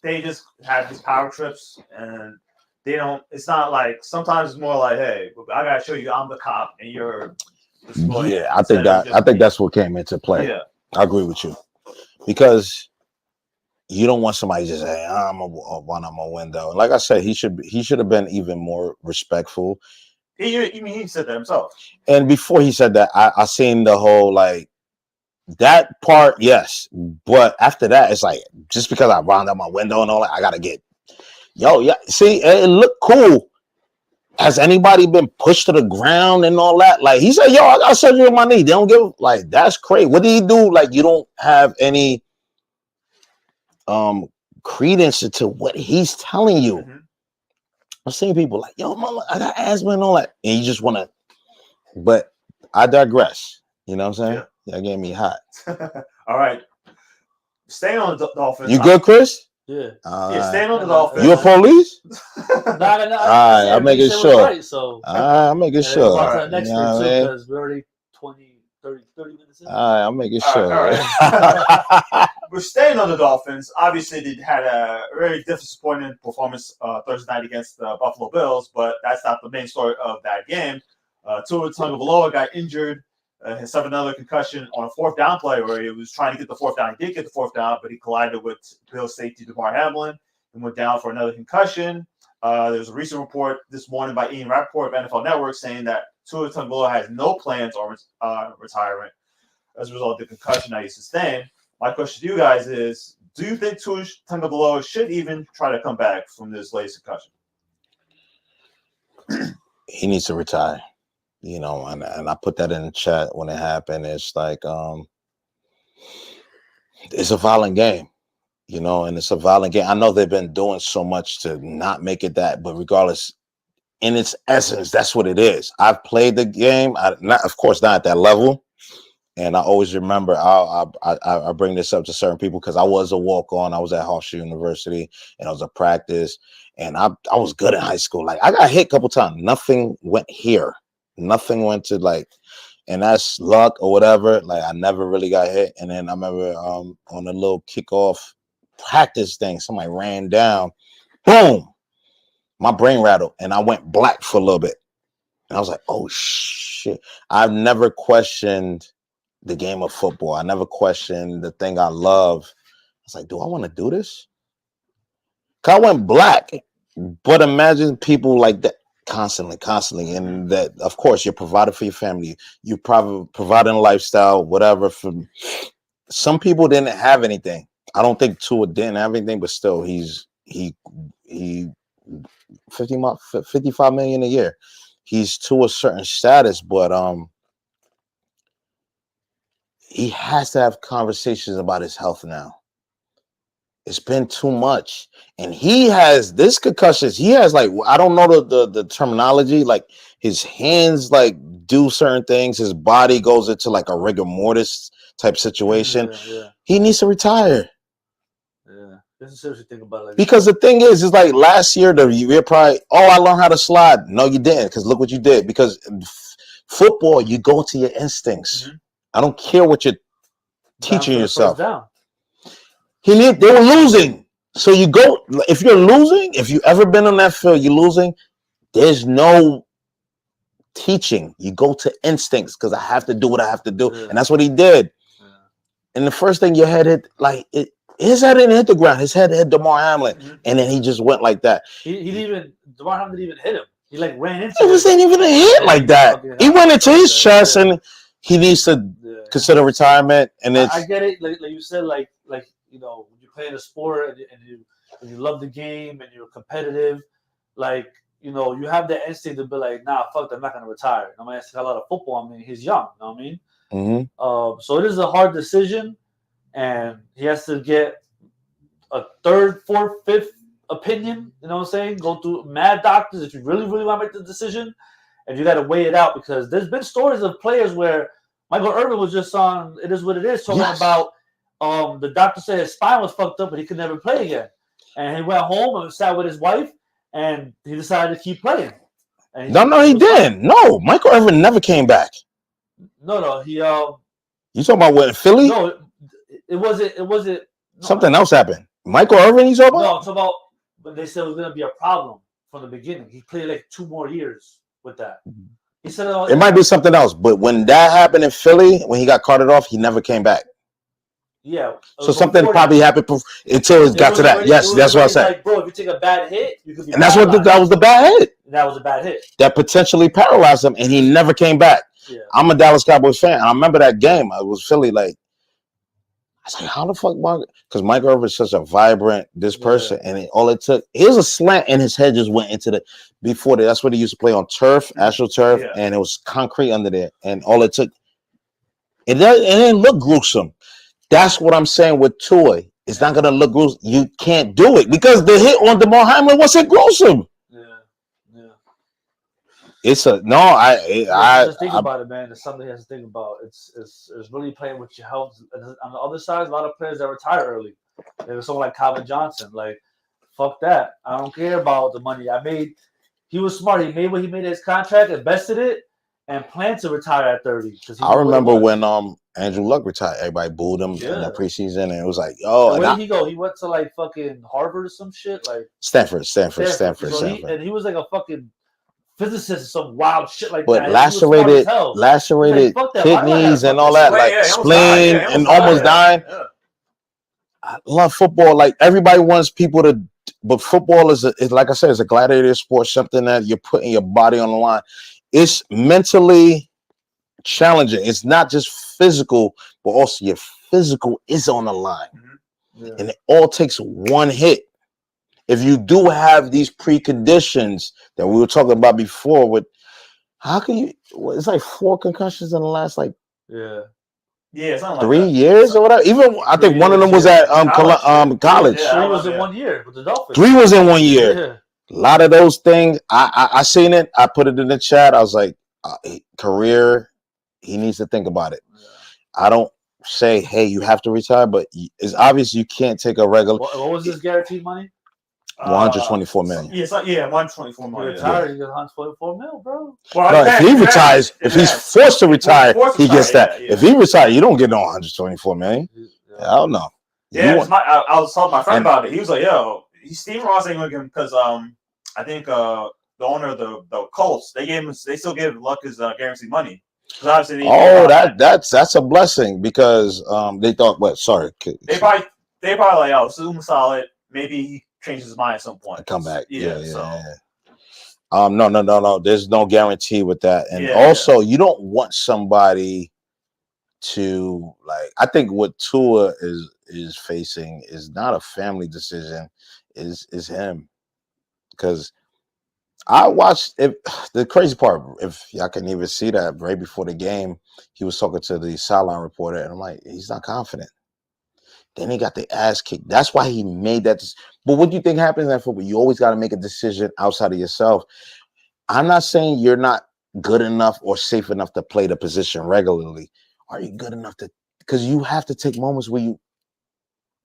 have these power trips and they don't. It's not like sometimes it's more like, hey, I gotta show you I'm the cop and you're. Yeah, I think that's what came into play. Yeah, I agree with you. Because you don't want somebody just say, I'm a one on my window. Like I said, he should have been even more respectful. He said that himself. And before he said that, I seen the whole like that part, yes. But after that, it's like just because I round out my window and all that, I gotta get see, it looked cool. Has anybody been pushed to the ground and all that? Like he said, yo, I got surgery on my knee. They don't give like that's crazy. What did he do? Like you don't have any credence to what he's telling you. Mm-hmm. I'm seeing people like, yo, mama, I got asthma and all that. And you just want to, but I digress. You know what I'm saying? Yeah, that gave me hot. All right. Staying on the Dolphins. You good, Chris? Yeah. Staying on the Dolphins. You a police? No. All right, I'm making sure. Right, so. I'm making sure. Right. Next week too, because we're already 30 minutes in. All right, I'm making sure. All right. We're staying on the Dolphins. Obviously, they had a very disappointing performance Thursday night against the Buffalo Bills, but that's not the main story of that game. Tua Tagovailoa got injured. He suffered another concussion on a fourth down play where he was trying to get the fourth down. He did get the fourth down, but he collided with Bills safety DeMar Hamlin and went down for another concussion. There was a recent report this morning by Ian Rappaport of NFL Network saying that Tua Tagovailoa has no plans on retirement as a result of the concussion that he sustained. My question to you guys is, do you think Tua Tagovailoa should even try to come back from this latest concussion? He needs to retire. You know, and I put that in the chat when it happened. It's like, it's a violent game. you know, and it's a violent game. I know they've been doing so much to not make it that, but regardless, in its essence, that's what it is. I've played the game, of course, not at that level. And I always remember, I bring this up to certain people because I was a walk-on. I was at Hofstra University, and I was a practice. And I was good in high school. Like, I got hit a couple times. Nothing went here. Nothing went to, like, and that's luck or whatever. Like, I never really got hit. And then I remember on a little kickoff practice thing, somebody ran down. Boom. My brain rattled, and I went black for a little bit. And I was like, oh, shit. I've never questioned the game of football. I never questioned the thing I love. I was like, do I want to do this? Cause I went black. But imagine people like that constantly. And that, of course, you're providing for your family. You're providing a lifestyle, whatever. For some people didn't have anything. I don't think Tua didn't have anything, but still, he 55 million a year. He's to a certain status, but he has to have conversations about his health now. It's been too much, and he has this concussions. He has, like, I don't know the terminology. Like, his hands like do certain things. His body goes into like a rigor mortis type situation. Yeah. He needs to retire. Yeah. This is seriously think about it. Like, because the thing is like last year, you're probably, I learned how to slide. No, you didn't, because look what you did. Because football, you go to your instincts. Mm-hmm. I don't care what you're teaching yourself. They were losing. So you go, if you're losing, if you've ever been on that field, you're losing, there's no teaching. You go to instincts because I have to do what I have to do. Yeah. And that's what he did. Yeah. And the first thing your head hit, like, his head didn't hit the ground. His head hit Damar Hamlin. Mm-hmm. And then he just went like that. Damar Hamlin didn't even hit him. He like ran into it. It wasn't even a hit like that. He went into his chest, and he needs to consider retirement. And I get it. Like you said, like you know, when you play in a sport and you love the game and you're competitive, like, you know, you have that instinct to be like, nah, fuck that, I'm not gonna retire. I mean, it's a lot of football. I mean, he's young. You know what I mean? Mm-hmm. So it is a hard decision, and he has to get a third, fourth, fifth opinion. You know what I'm saying? Go through mad doctors if you really, really want to make the decision, and you got to weigh it out, because there's been stories of players where Michael Irvin was just on It Is What It Is, talking about the doctor said his spine was fucked up, but he could never play again, and he went home and sat with his wife, and he decided to keep playing. No, he didn't. No, Michael Irvin never came back. No, he. You talking about what, in Philly? No, it wasn't. Something else happened. Michael Irvin, you talking about? No, it's about when they said it was going to be a problem from the beginning. He played like 2 more years with that. He said it might be something else, but when that happened in Philly, when he got carted off, he never came back. Yeah. So something probably happened until it got to that. Yes, that's what I said. Like, bro, if you take a bad hit, you could be. And that's what that was the bad hit. That was a bad hit. That potentially paralyzed him, and he never came back. Yeah. I'm a Dallas Cowboys fan. I remember that game. I was Philly. Like, I was like, how the fuck, Mark? Because Mike Irvin is such a vibrant person, and all it took, here's a slant, and his head just went into the before that. That's what he used to play on turf, AstroTurf, and it was concrete under there, and all it took. It didn't look gruesome. That's what I'm saying with Tua. It's not gonna look gruesome. You can't do it because the hit on Damar Hamlin wasn't gruesome. Yeah. It's a no. I just think about it, man. It's something you have to think about. It's really playing with your health. On the other side, a lot of players that retire early. There's someone like Calvin Johnson. Like, fuck that. I don't care about the money I made. He was smart. He made what he made his contract, invested it, and planned to retire at 30. I remember when Andrew Luck retired, everybody booed him in the preseason, and it was like, oh, where did he go? He went to like fucking Harvard or some shit, like Stanford. So he was like a fucking physicist or some wild shit like but that. lacerated kidneys and all that, like spleen and almost dying. Yeah. I love football. Like, everybody wants people to, but football is like I said, it's a gladiator sport, something that you're putting your body on the line. It's mentally challenging. It's not just physical, but also your physical is on the line. Mm-hmm. Yeah. And it all takes one hit. If you do have these preconditions that we were talking about before, with how can you? It's like 4 concussions in the last, like, Yeah, something like 3 that. years or whatever. Even I think one of them was at college. Yeah, 3 was in 1 year with the Dolphins. 3 was in 1 year. Yeah. A lot of those things. I seen it. I put it in the chat. I was like, career. He needs to think about it. Yeah. I don't say, hey, you have to retire, but it's obvious you can't take a regular. What was this guaranteed money? 124 million. Yeah, 124 million. Retired, you get 124 mil, bro. Well, no, if he retires, if he's forced to retire, he gets that. If he retires, you don't get no 124 million. Hell no. Yeah, I was talking to my friend about it. He was like, "Yo, Steve Ross ain't looking because I think the owner of the Colts they still gave Luck his guaranteed money." That's a blessing because they thought what? Sorry, they probably like, oh, Zoom solid. Maybe he changes his mind at some point. Come back. Yeah. So. No. There's no guarantee with that, and also you don't want somebody to like. I think what Tua is facing is not a family decision, is him, because I watched it. The crazy part, if y'all can even see that right before the game, he was talking to the sideline reporter, and I'm like, he's not confident. Then he got the ass kicked. That's why he made that. But what do you think happens in football? You always got to make a decision outside of yourself. I'm not saying you're not good enough or safe enough to play the position regularly. Are you good enough to? Because you have to take moments where you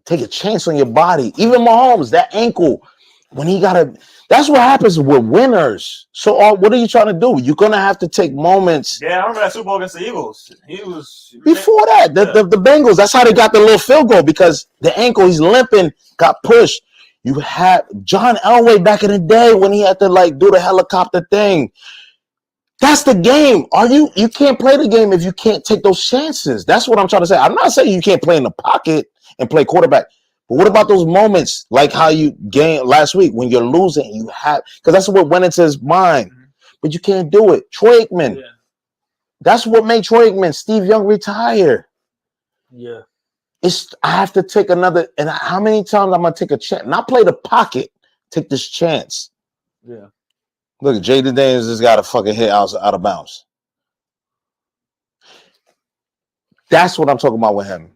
take a chance on your body. Even Mahomes, that ankle, when he got to. That's what happens with winners. So what are you trying to do? You're going to have to take moments. Yeah, I remember that Super Bowl against the Eagles. He was... Before that, the Bengals, that's how they got the little field goal, because the ankle, he's limping, got pushed. You had John Elway back in the day when he had to do the helicopter thing. That's the game. You can't play the game if you can't take those chances. That's what I'm trying to say. I'm not saying you can't play in the pocket and play quarterback. But what about those moments like how you gained last week when you're losing? You have, because that's what went into his mind. But you can't do it. Troy Aikman. Yeah. That's what made Troy Aikman, Steve Young retire. Yeah. I have to take another. And how many times I'm gonna take a chance? Not play the pocket. Take this chance. Yeah. Look, Jaden Daniels just got a fucking hit out of bounds. That's what I'm talking about with him.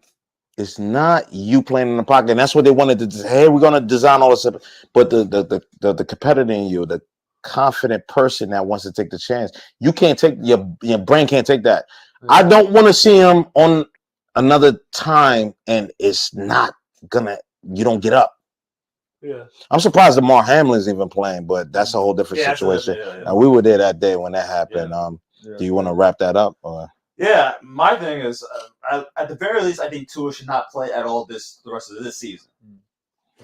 It's not you playing in the pocket. And that's what they wanted to say. Hey, we're going to design all this. But the competitor in you, the confident person that wants to take the chance, you can't take, your brain can't take that. Yeah. I don't want to see him on another time and it's not going to, you don't get up. Yeah. I'm surprised Damar Hamlin's even playing, but that's a whole different situation. And we were there that day when that happened. Yeah. Do you want to wrap that up? Or? Yeah, my thing is, at the very least, I think Tua should not play at all the rest of this season.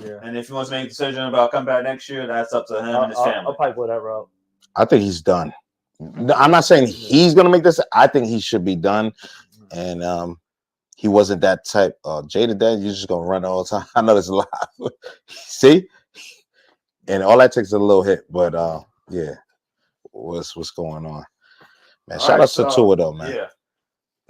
Yeah. And if he wants to make a decision about coming back next year, that's up to him and his family. I'll probably go that route. I think he's done. I'm not saying he's going to make this. I think he should be done. And he wasn't that type. Jada Dad, you're just going to run all the time. I know there's a lot. See? And all that takes a little hit. But, yeah, what's going on? Man, shout out to Tua, though, man. Yeah.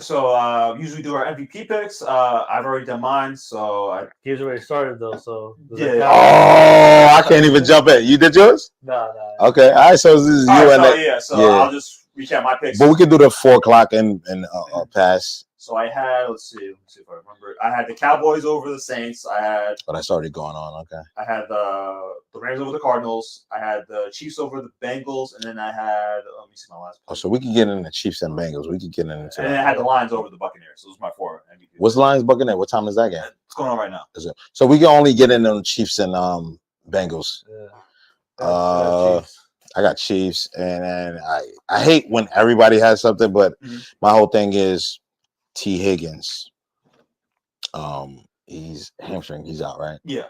So usually do our MVP picks. I've already done mine, so he's already started though. So I can't even jump in. You did yours? No. Okay, all right. So this is you and I'll just recap my picks. But we can do the 4 o'clock and pass. So I had, let's see if I remember. I had the Cowboys over the Saints. But that's already going on. Okay. I had the Rams over the Cardinals. I had the Chiefs over the Bengals, and then I had let me see my last. Oh, so we can get in the Chiefs and Bengals. We can get into. And then I had the Lions over the Buccaneers. Those were my 4 MVP. What's Lions Buccaneers? What time is that game? It's going on right now. Is it? So we can only get in on the Chiefs and Bengals. Yeah. I got Chiefs, and I hate when everybody has something, but my whole thing is. T. Higgins, he's hamstring. He's out, right? Yeah.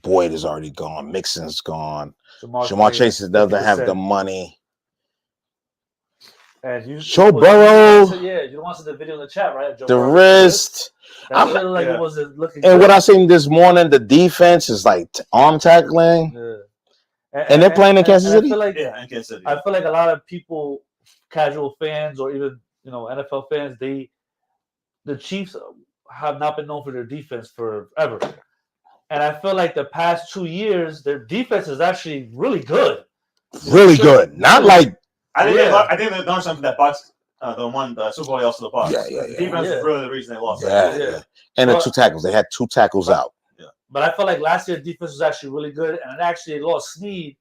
Boyd is already gone. Mixon's gone. Jamar Chase doesn't have the money. And Joe Burrow. Yeah, you watched the video in the chat, right? The wrist. It wasn't looking. And what I seen this morning, the defense is like arm tackling. Yeah. And they're playing in Kansas City. I feel like, in Kansas City. I feel like a lot of people, casual fans, or even NFL fans, the Chiefs have not been known for their defense forever. And I feel like the past 2 years, their defense is actually really good. Really good. Not like... I think they've done something that Bucs The Super Bowl they lost to the Bucs. Yeah. The defense was really the reason they lost. Yeah. And the 2 tackles. They had 2 tackles out. Yeah. But I felt like last year's defense was actually really good, and actually they lost Snead,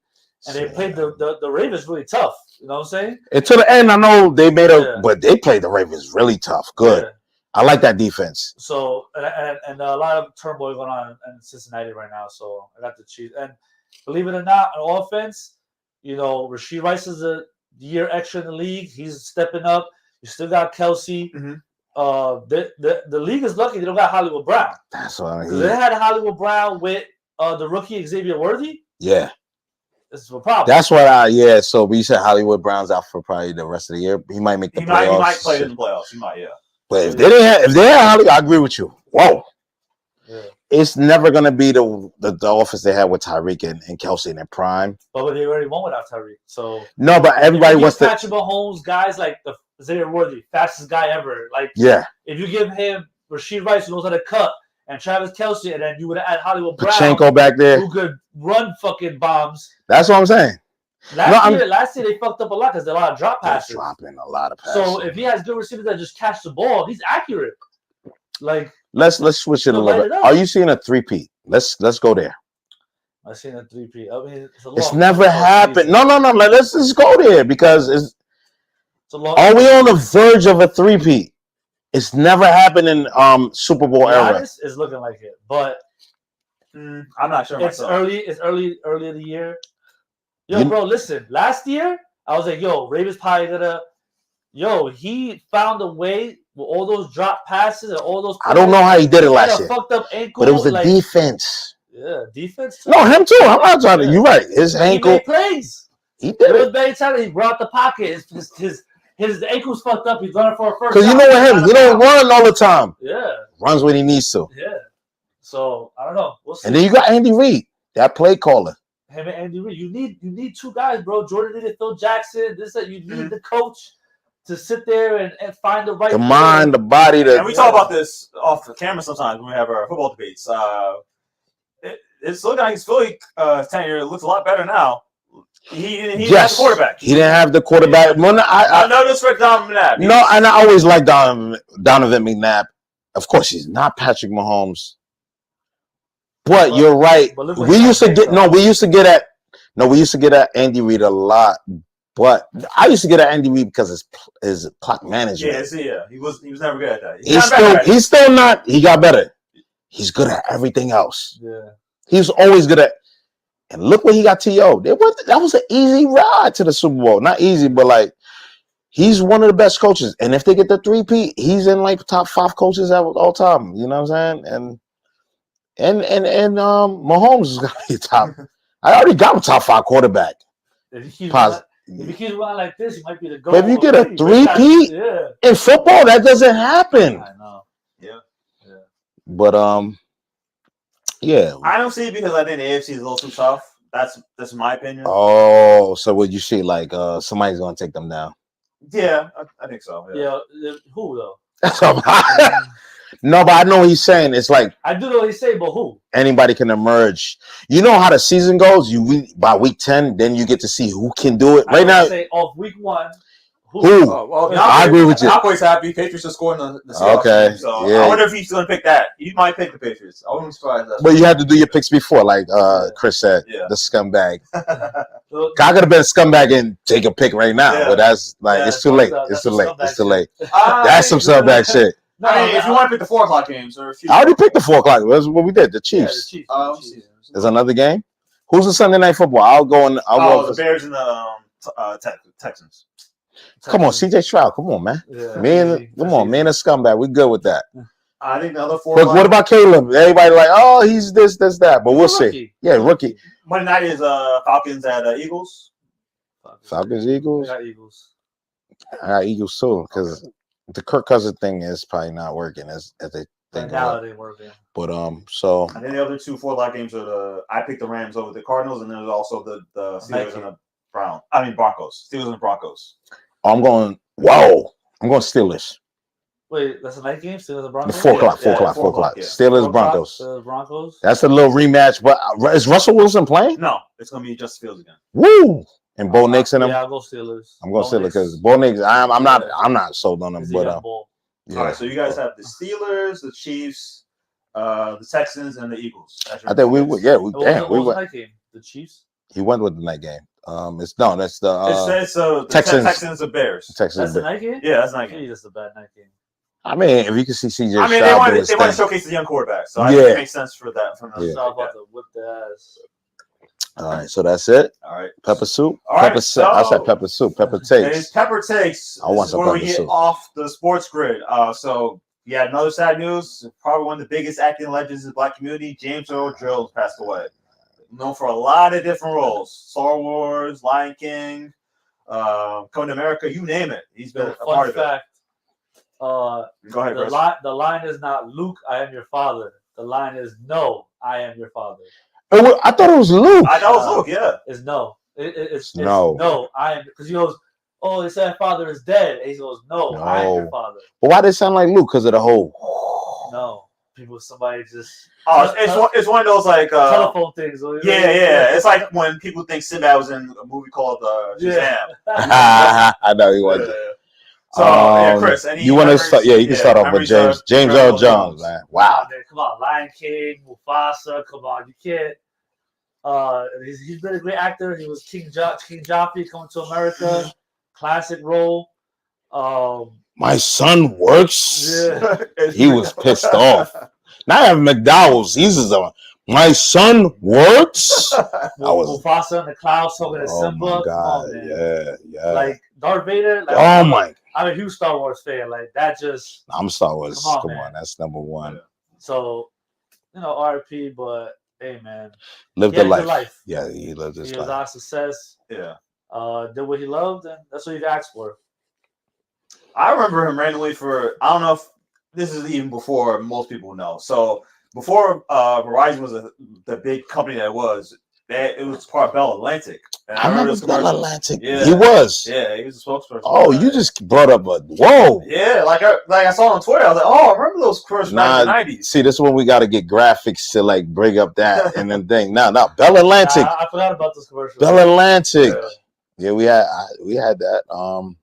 and they played the Ravens really tough. You know what I'm saying? And to the end, I know they made but they played the Ravens really tough. Good. Yeah. I like that defense. So and a lot of turmoil going on in Cincinnati right now. So I got the Chiefs, and believe it or not, on offense, Rashee Rice is a year extra in the league. He's stepping up. You still got Kelsey. Mm-hmm. The league is lucky they don't got Hollywood Brown. That's what I mean. They had Hollywood Brown with the rookie Xavier Worthy. Yeah. This is a problem. That's what so we said Hollywood Brown's out for probably the rest of the year. He might make the playoffs. He might play in the playoffs. He might, yeah. But if they had Hollywood, I agree with you. Whoa. Yeah. It's never gonna be the offense they had with Tyreek and Kelsey in their prime. But they already won without Tyreek. So no, but everybody wants to Patrick Mahomes, guys like the Xavier Worthy, fastest guy ever. Like if you give him Rashee Rice who knows how to cut, and Travis Kelsey, and then you would add Hollywood Brown, Pachenko back there, who could run fucking bombs. That's what I'm saying. Last year they fucked up a lot because there are a lot of drop passes. Dropping a lot of passes. So if he has good receivers that just catch the ball, he's accurate. Like let's switch it a little bit. Are you seeing a 3-peat? Let's go there. I'm seeing a 3-peat. I mean, it's never happened. No. Let's just go there because are we on the verge of a 3-peat? It's never happened in Super Bowl era. It's looking like it, but I'm not sure. It's early in the year. Bro, listen. Last year, I was like, Ravens probably gonna. He found a way with all those drop passes and all those. I don't know how he did it last year. Fucked up ankle, but it was the defense. Yeah, defense. Too. No, him too. I'm not trying to. You're right. His ankle. He made plays. He did it. Many times he brought the pocket. His ankle's fucked up. He's running for a first. Because you know what him, he don't run all the time. Yeah. Runs when he needs to. Yeah. So I don't know. We'll see. And then you got Andy Reid, that play caller. Him and Andy Reid. You need 2 guys, bro. Jordan needed Phil Jackson. You need the coach to sit there and find the right. The mind, the body. And we talk about this off the camera sometimes when we have our football debates. It's looking like his Philly tenure looks a lot better now. He didn't have the quarterback. He didn't have the quarterback. Yeah. I know this for Donovan McNabb. No, and I always liked Donovan McNabb. Of course, he's not Patrick Mahomes. But you're right. We used to get at Andy Reid a lot. But I used to get at Andy Reid because his clock management. Yeah. He was never good at that. He's still not. He got better. He's good at everything else. Yeah. He's always good at. And look what he got TO'd. That was an easy ride to the Super Bowl. Not easy, but he's one of the best coaches. And if they get the 3-peat, he's in top 5 coaches at all time. You know what I'm saying? And Mahomes is gonna be top. I already got a top 5 quarterback. If he keeps running like this, he might be the goal. But if you get a 3-peat in football, that doesn't happen. I know. Yeah. But yeah. I don't see it because I think the AFC is a little too tough. That's my opinion. Oh, so would you see somebody's gonna take them down? Yeah, I think so. Yeah. Who though? No, but I know what he's saying. It's I do know what he's saying, but who? Anybody can emerge. You know how the season goes. By week 10, then you get to see who can do it. Right now, say off week 1. Who? I agree with you. Cowboys happy. Patriots are scoring the Seahawks. Okay. So I wonder if he's going to pick that. He might pick the Patriots. I wouldn't be surprised. But you have to do your picks before, Chris said. Yeah. The scumbag. I could have been a scumbag and take a pick right now, but that's it's too late. It's too late. It's too late. That's some scumbag shit. No, if you want to pick the 4 o'clock games, I already picked the 4 o'clock. That's what we did. The Chiefs. Yeah, the Chiefs. There's another game. Who's the Sunday night football? I'll go the Bears and the Texans. Come on, CJ Stroud. Come on, man. Yeah, me and a scumbag. We good with that. I think the other 4. But what about Caleb? Everybody he's this, that. But we'll see. Yeah, rookie. Monday night is Falcons at Eagles. Falcons, Eagles. I got Eagles. I got Eagles too because the Kirk Cousins thing is probably not working as they think. Now it ain't working. But so. And then the other 2 4 o'clock games are I picked the Rams over the Cardinals, and then there's also the Steelers and the Broncos. Steelers and the Broncos. I'm going Steelers. Wait, that's a night game? Steelers and Broncos? 4 o'clock. Yeah. Steelers, Broncos. Broncos. That's a little rematch. But is Russell Wilson playing? No, it's going to be Justin Fields again. Woo! And Bo Nix in them. Yeah, I'll go Steelers. I'm going Steelers because Bo Nix. I'm not sold on him, but yeah. All right, so you guys have the Steelers, the Chiefs, the Texans, and the Eagles. I think we would. Yeah, we went. Night game? The Chiefs. He went with the night game. That's the it's the Texans and Bears. That's the night game. Yeah, that's the night game. That's a bad night game. I mean, if you can see CJ, I mean, they want to showcase the young quarterback, so I think it makes sense for that. From them. About to whip the ass. All right, so that's it. All right, pepper soup. All right, I said pepper soup. Pepper takes. It's pepper takes. I want some where pepper we get soup. off the sports grid. So yeah, another sad news. Probably one of the biggest acting legends in the Black community. James Earl Jones passed away. Known for a lot of different roles: Star Wars, Lion King, Coming to America. You name it. He's been a part of it. Go ahead, the line is not Luke, I am your father. The line is no, I am your father. I thought it was Luke. I know it was Luke, yeah. It's no. It's no. No, I am, because he goes, oh, they said father is dead. And he goes, no, I am your father. But why did it sound like Luke? Because of the whole. No. Somebody just. Oh, it's one of those like telephone things. Yeah. It's like when people think Sinbad was in a movie called Shazam. I know he was. So Chris, you want to start? Yeah, you can start off with James Earl Jones, man. Wow. Man, come on, Lion King, Mufasa. Come on, you can't. He's been a great actor. He was King Joffrey Coming to America, classic role. My son works. Yeah. He was pissed off. Now I have McDowell's. He's my son works. Mufasa in the clouds talking to Simba. Oh my god! Yeah. Like Darth Vader. Like, I'm a huge Star Wars fan. Like that just. I'm Star Wars. Come on, that's number one. So, RIP, but hey, man, lived a life. Yeah, he lived his life. He was our success. Yeah. Did what he loved, and that's what you asked for. I remember him randomly for, I don't know if this is even before most people know. So before Verizon was the big company that it was part of Bell Atlantic. And I remember Bell Atlantic. Yeah. He was. Yeah, he was a spokesperson. Oh, you just brought up whoa. Yeah, like I saw on Twitter. I was like, oh, I remember those commercials back in the 90s. See, this is when we got to get graphics to like bring up that and then thing. No, Bell Atlantic. I forgot about those commercials. Bell Atlantic. Yeah, we had that.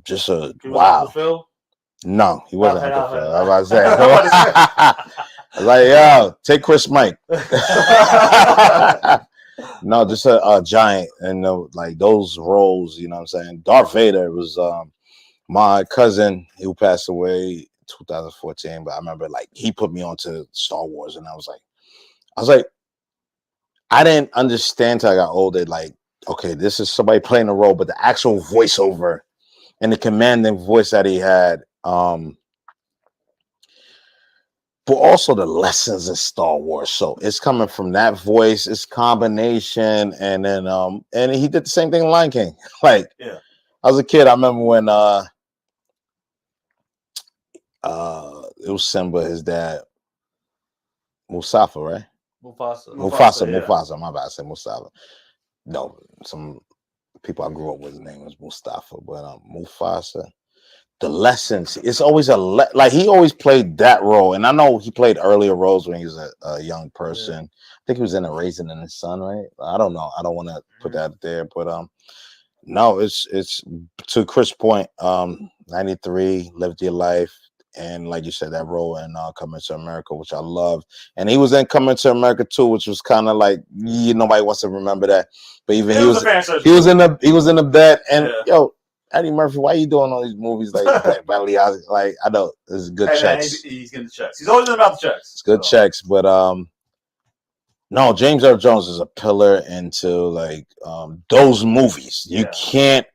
Just a wow. Phil? No, he wasn't Uncle Phil. I was about to say. Like, yo, take Chris Mike. No, just a giant, and like those roles. You know what I'm saying? Darth Vader was my cousin who passed away 2014, but I remember like he put me onto Star Wars, and I was like, I didn't understand till I got older. Like, okay, this is somebody playing a role, but the actual voiceover and the commanding voice that he had. But also the lessons in Star Wars. So it's coming from that voice, it's combination, and then and he did the same thing in Lion King. Like, yeah, I was a kid. I remember when it was Simba, his dad, Mustafa, right? Mufasa. My bad, I said Mustafa. No, some people I grew up with, his name was Mustafa, but Mufasa. The lessons, it's always like he always played that role, and I know he played earlier roles when he was a young person. Yeah. I think he was in A Raisin in the Sun, right? I don't know. I don't want to put that there, but no, it's to Chris' point. 93, lived your life, and like you said, that role in Coming to America, which I loved, and he was in Coming to America too, which was kind of like nobody wants to remember that, but even he was in the bed, and yo. Eddie Murphy, why are you doing all these movies like like I know this is good checks. He's getting the checks. He's always been about the checks. It's good checks, but no, James Earl Jones is a pillar into like those movies. You can't.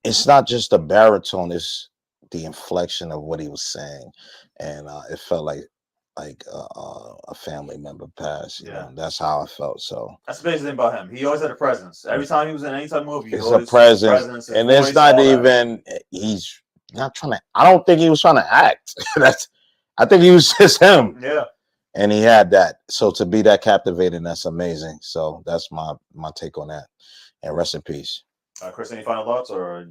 It's not just the baritone; it's the inflection of what he was saying, and it felt like a family member passed. You know, that's how I felt. So that's the biggest thing about him. He always had a presence. Every time he was in any type of movie, it's a presence, and it's not even. He's not trying to. I don't think he was trying to act. I think he was just him. Yeah, and he had that. So to be that captivating, that's amazing. So that's my take on that. And rest in peace. Chris, any final thoughts or?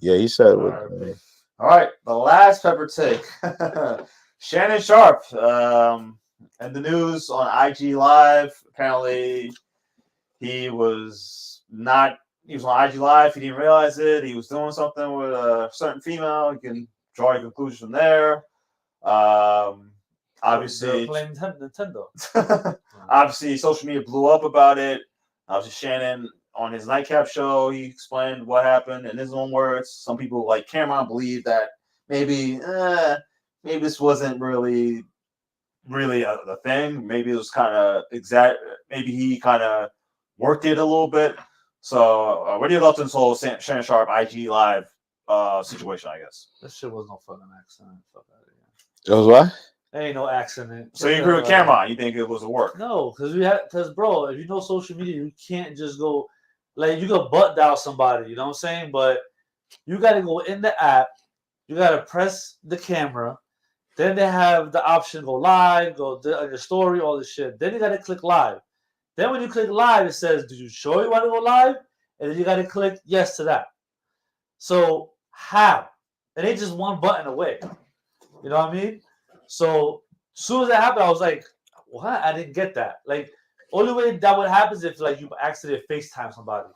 He said. All right, the last pepper take. Shannon Sharpe, and the news on IG Live. Apparently, he was on IG Live. He didn't realize it. He was doing something with a certain female. You can draw your conclusions from there. Obviously, playing Nintendo. Obviously, social media blew up about it. Obviously, Shannon on his nightcap show, he explained what happened in his own words. Some people like Cameron believe that maybe this wasn't really a thing. Maybe it was kind of exact. Maybe he kind of worked it a little bit. So, what are your thoughts on this whole Shannon Sharpe IG Live situation? I guess that shit was no fucking accident. Fuck out of here. It was what? There ain't no accident. So you agree with Cameron? You think it was a work? No, because bro, if you know social media, you can't just go like you can butt dial somebody. You know what I'm saying? But you got to go in the app. You got to press the camera. Then they have the option go live, go on your story, all this shit. Then you got to click live. Then when you click live, it says, "Did you sure you want to go live?" And then you got to click yes to that. So how? It ain't just one button away. You know what I mean? So as soon as that happened, I was like, what? I didn't get that. Like, only way that would happen is if like you accidentally FaceTime somebody.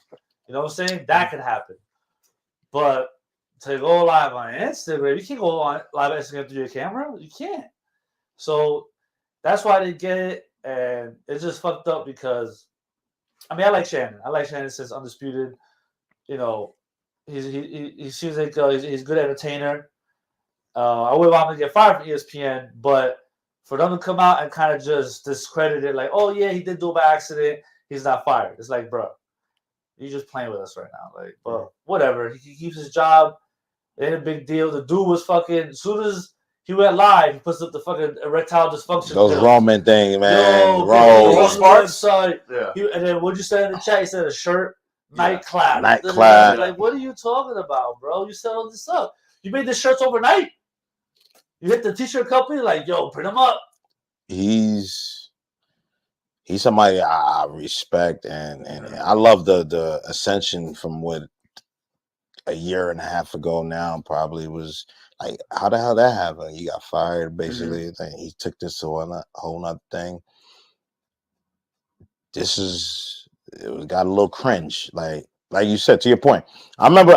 You know what I'm saying? That could happen. But to go live on Instagram, you can't go on live on Instagram through your camera. You can't. So that's why I didn't get it. And it's just fucked up because, I mean, I like Shannon. I like Shannon since Undisputed. You know, he seems like he's a good entertainer. I would want him to get fired from ESPN, but for them to come out and kind of just discredit it, like, oh yeah, he did do it by accident, he's not fired. It's like, bro, you're just playing with us right now. Like, but whatever. He keeps his job. It ain't a big deal. The dude was fucking. As soon as he went live, he puts up the fucking erectile dysfunction. Those Roman thing, man. Website. Yeah. And then what'd you say in the chat? He said a shirt. Nightclap. Like, what are you talking about, bro? You set all this up. You made the shirts overnight. You hit the t-shirt company, like, yo, print them up. He's somebody I respect, and I love the ascension from what a year and a half ago now probably was like, how the hell that happened? He got fired, basically. He took this to a whole nother thing. It got a little cringe, like you said, to your point. I remember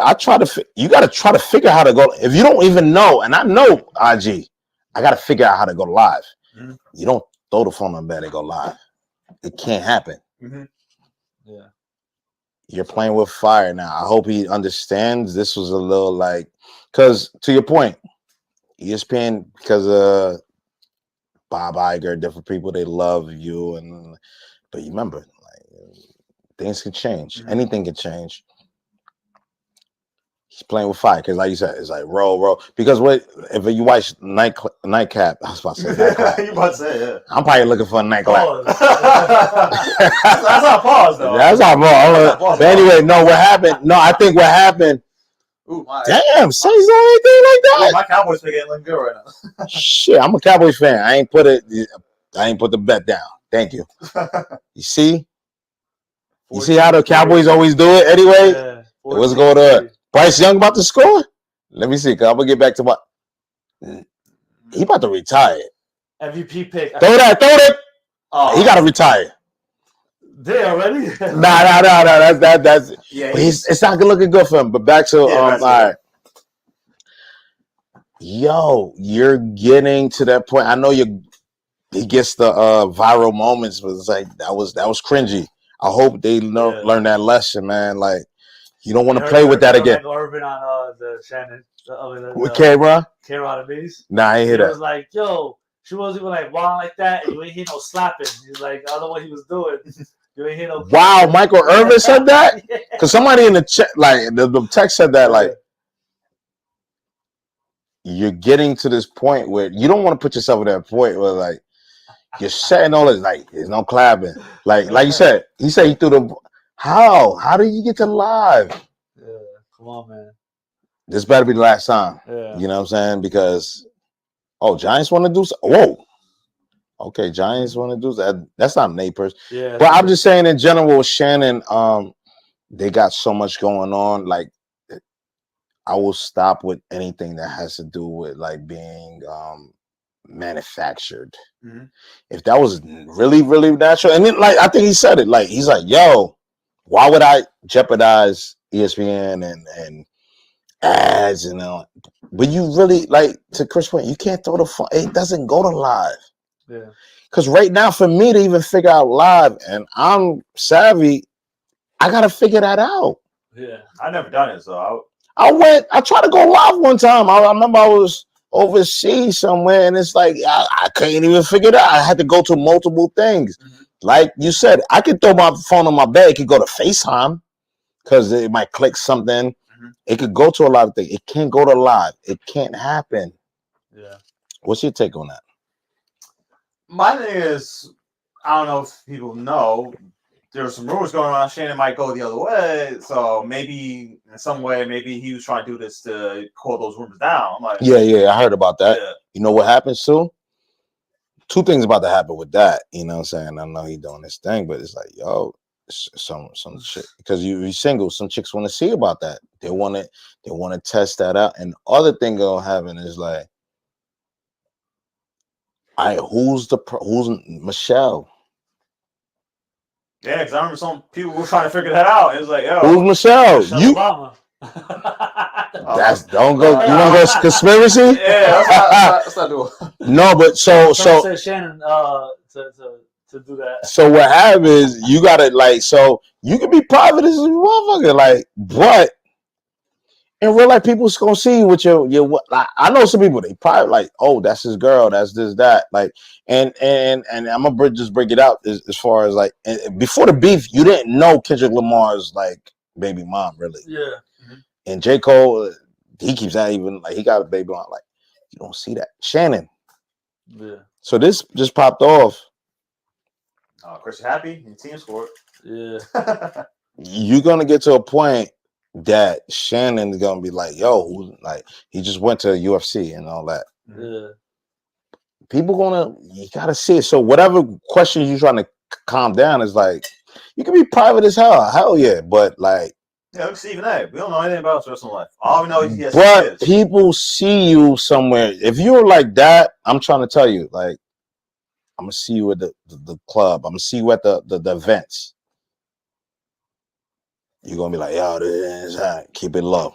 you got to try to figure out how to go. If you don't even know, and I know IG, I got to figure out how to go live. You don't throw the phone on bed and go live. It can't happen. Yeah. You're playing with fire now. I hope he understands this was a little like, because to your point, ESPN, because Bob Iger, different people, they love you. But you remember, like, things can change. Anything can change. He's playing with fire because, like you said, it's like roll. Because if you watch Nightcap, I was about to say Nightcap. You about to say, yeah. I'm probably looking for a nightcap. That's not pause, though. That's not pause. But anyway, no, what happened? No, I think what happened. Ooh, damn, say anything like that. My Cowboys are getting looking good right now. Shit, I'm a Cowboys fan. I ain't put the bet down. Thank you. You see? You see how the Cowboys always do it anyway? Yeah. What's going on? Bryce Young about to score? Let me see. I'm going to get back to what? He about to retire. MVP pick. Throw that. Oh, he got to retire. They already? Nah. That's yeah. It's not looking good for him. But back to all right. Yo, you're getting to that point. I know he gets the viral moments, but it's like that was cringy. I hope they learn that lesson, man. Like, you don't want to play with that again. Urban on the Shannon. With K-Ron? K-Ron and Bees. Nah, I ain't hear that. He was like, yo, she wasn't even like wilding like that, and you ain't hear no slapping. He's like, I don't know what he was doing. You ain't hear no. Wow, Michael Irvin said that? Because somebody in the chat, like, the text said that, like, you're getting to this point where you don't want to put yourself at that point where, like, you're setting all this, like, there's no clapping. Like you said, he said he threw the. How did you get to live? Yeah, come on, man. This better be the last time. Yeah. You know what I'm saying? Because, Giants want to do so. Whoa. Okay, Giants want to do that. That's not Napers. Yeah. But I'm just saying in general, Shannon, they got so much going on. Like, I will stop with anything that has to do with like being manufactured. If that was really, really natural, and then like I think he said it, like he's like, yo, Why would I jeopardize ESPN and ads and all? But you really, like, to Chris' point, you can't throw the phone. It doesn't go to live. Yeah. Because right now, for me to even figure out live, and I'm savvy, I got to figure that out. Yeah. I've never done it, so I tried to go live one time. I remember I was overseas somewhere, and it's like I couldn't even figure it out. I had to go to multiple things. Mm-hmm. Like you said, I could throw my phone on my bed. It could go to FaceTime because it might click something. Mm-hmm. It could go to a lot of things. It can't go to live. It can't happen. Yeah. What's your take on that? My thing is, I don't know if people know, there's some rumors going around. Shannon might go the other way, so maybe in some way, maybe he was trying to do this to cool those rumors down. I'm like, yeah, I heard about that. Yeah. You know what happens too? Two things about to happen with that. You know what I'm saying? I know he's doing this thing, but it's like, yo, some shit, because you're single. Some chicks want to see about that. They want to test that out. And the other thing gonna happen is like, who's Michelle? Yeah, because I remember some people were trying to figure that out. It was like, yo, who's Michelle? Michelle Obama. Don't go. You want to go conspiracy? Yeah, that's not doing. No, but so said Shannon to do that. So what happens is you gotta, like, so you can be private as a motherfucker, like, but in real life, people's gonna see you with your like, I know some people, they private, like, oh, that's his girl, that's this, that, like, and I'm gonna just break it out as far as like, before the beef, you didn't know Kendrick Lamar's like baby mom, really. Yeah. Mm-hmm. And J. Cole, he keeps that, even like he got a baby on, like, you don't see that. Shannon. Yeah. So this just popped off. Chris, you happy? Your team scored. Yeah. You're gonna get to a point that Shannon's gonna be like, yo, like, he just went to UFC and all that. Yeah. People you gotta see it. So whatever questions you're trying to calm down is like, you can be private as hell yeah, but like, yeah, look, Stephen A. We don't know anything about his personal life. All we know is he has but kids. people see you somewhere. If you're like that, I'm trying to tell you, like, I'm gonna see you at the club. I'm gonna see you at the events. You're gonna be like, yo, this is keep it low.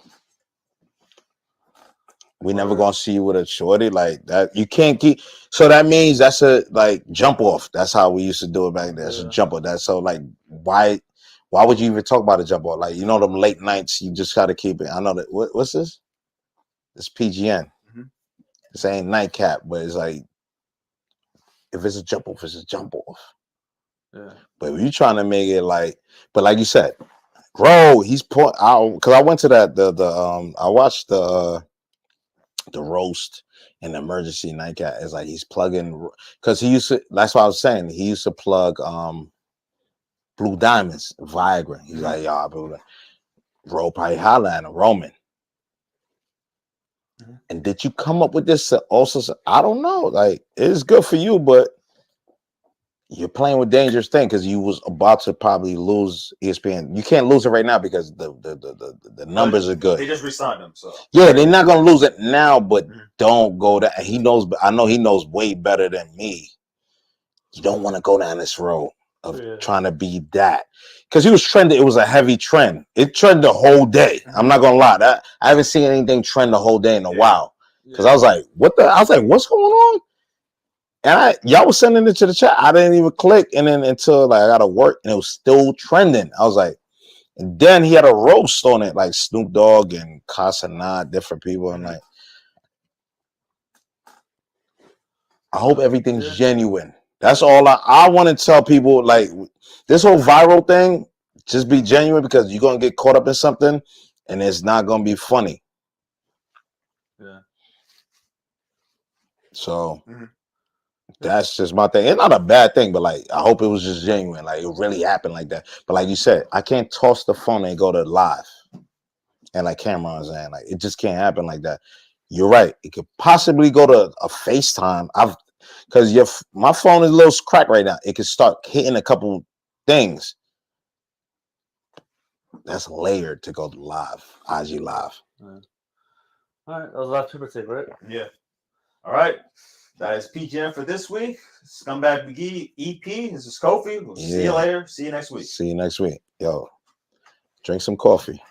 We never gonna see you with a shorty like that. You can't keep. So that means that's a like jump off. That's how we used to do it back then. That's a jump off. That's so like, why would you even talk about a jump off? Like, you know, them late nights, you just gotta keep it. I know that. What's this? It's PGN. Mm-hmm. This ain't nightcap, but it's like, if it's a jump off, it's a jump off. Yeah. But if you trying to make it like, but like you said, bro, he's because I went to that I watched the roast and the emergency nightcap. It's like he's plugging, because he used to. That's what I was saying. He used to plug Blue Diamonds, Viagra. He's like, y'all, bro, probably holla at him, Roman. Mm-hmm. And did you come up with this also? I don't know. Like, it's good for you, but you're playing with dangerous thing, because you was about to probably lose ESPN. You can't lose it right now because the numbers are good. They just re-signed him, so yeah, they're not gonna lose it now. But don't go that. He knows. I know he knows way better than me. You don't want to go down this road of trying to be that, because he was trending. It was a heavy trend. It trended the whole day. I'm not gonna lie. I haven't seen anything trend the whole day in a while. Because I was like, what's going on? And y'all was sending it to the chat. I didn't even click, and then until like I got to work, and it was still trending. I was like, and then he had a roast on it, like Snoop Dogg and Casanat, different people. I'm like, I hope everything's genuine. That's all I want to tell people. Like, this whole viral thing, just be genuine, because you're gonna get caught up in something, and it's not gonna be funny. Yeah. So. Mm-hmm. That's just my thing. It's not a bad thing, but like, I hope it was just genuine. Like, it really happened like that. But like you said, I can't toss the phone and go to live and like cameras, and like, it just can't happen like that. You're right. It could possibly go to a FaceTime. Because my phone is a little cracked right now. It could start hitting a couple things. That's layered to go live, IG live. All right, that was the last paper tape, right? Yeah. All right. That is PGN for this week. Scumbag McGee EP. This is Kofi. We'll see you later. See you next week. See you next week. Yo. Drink some coffee.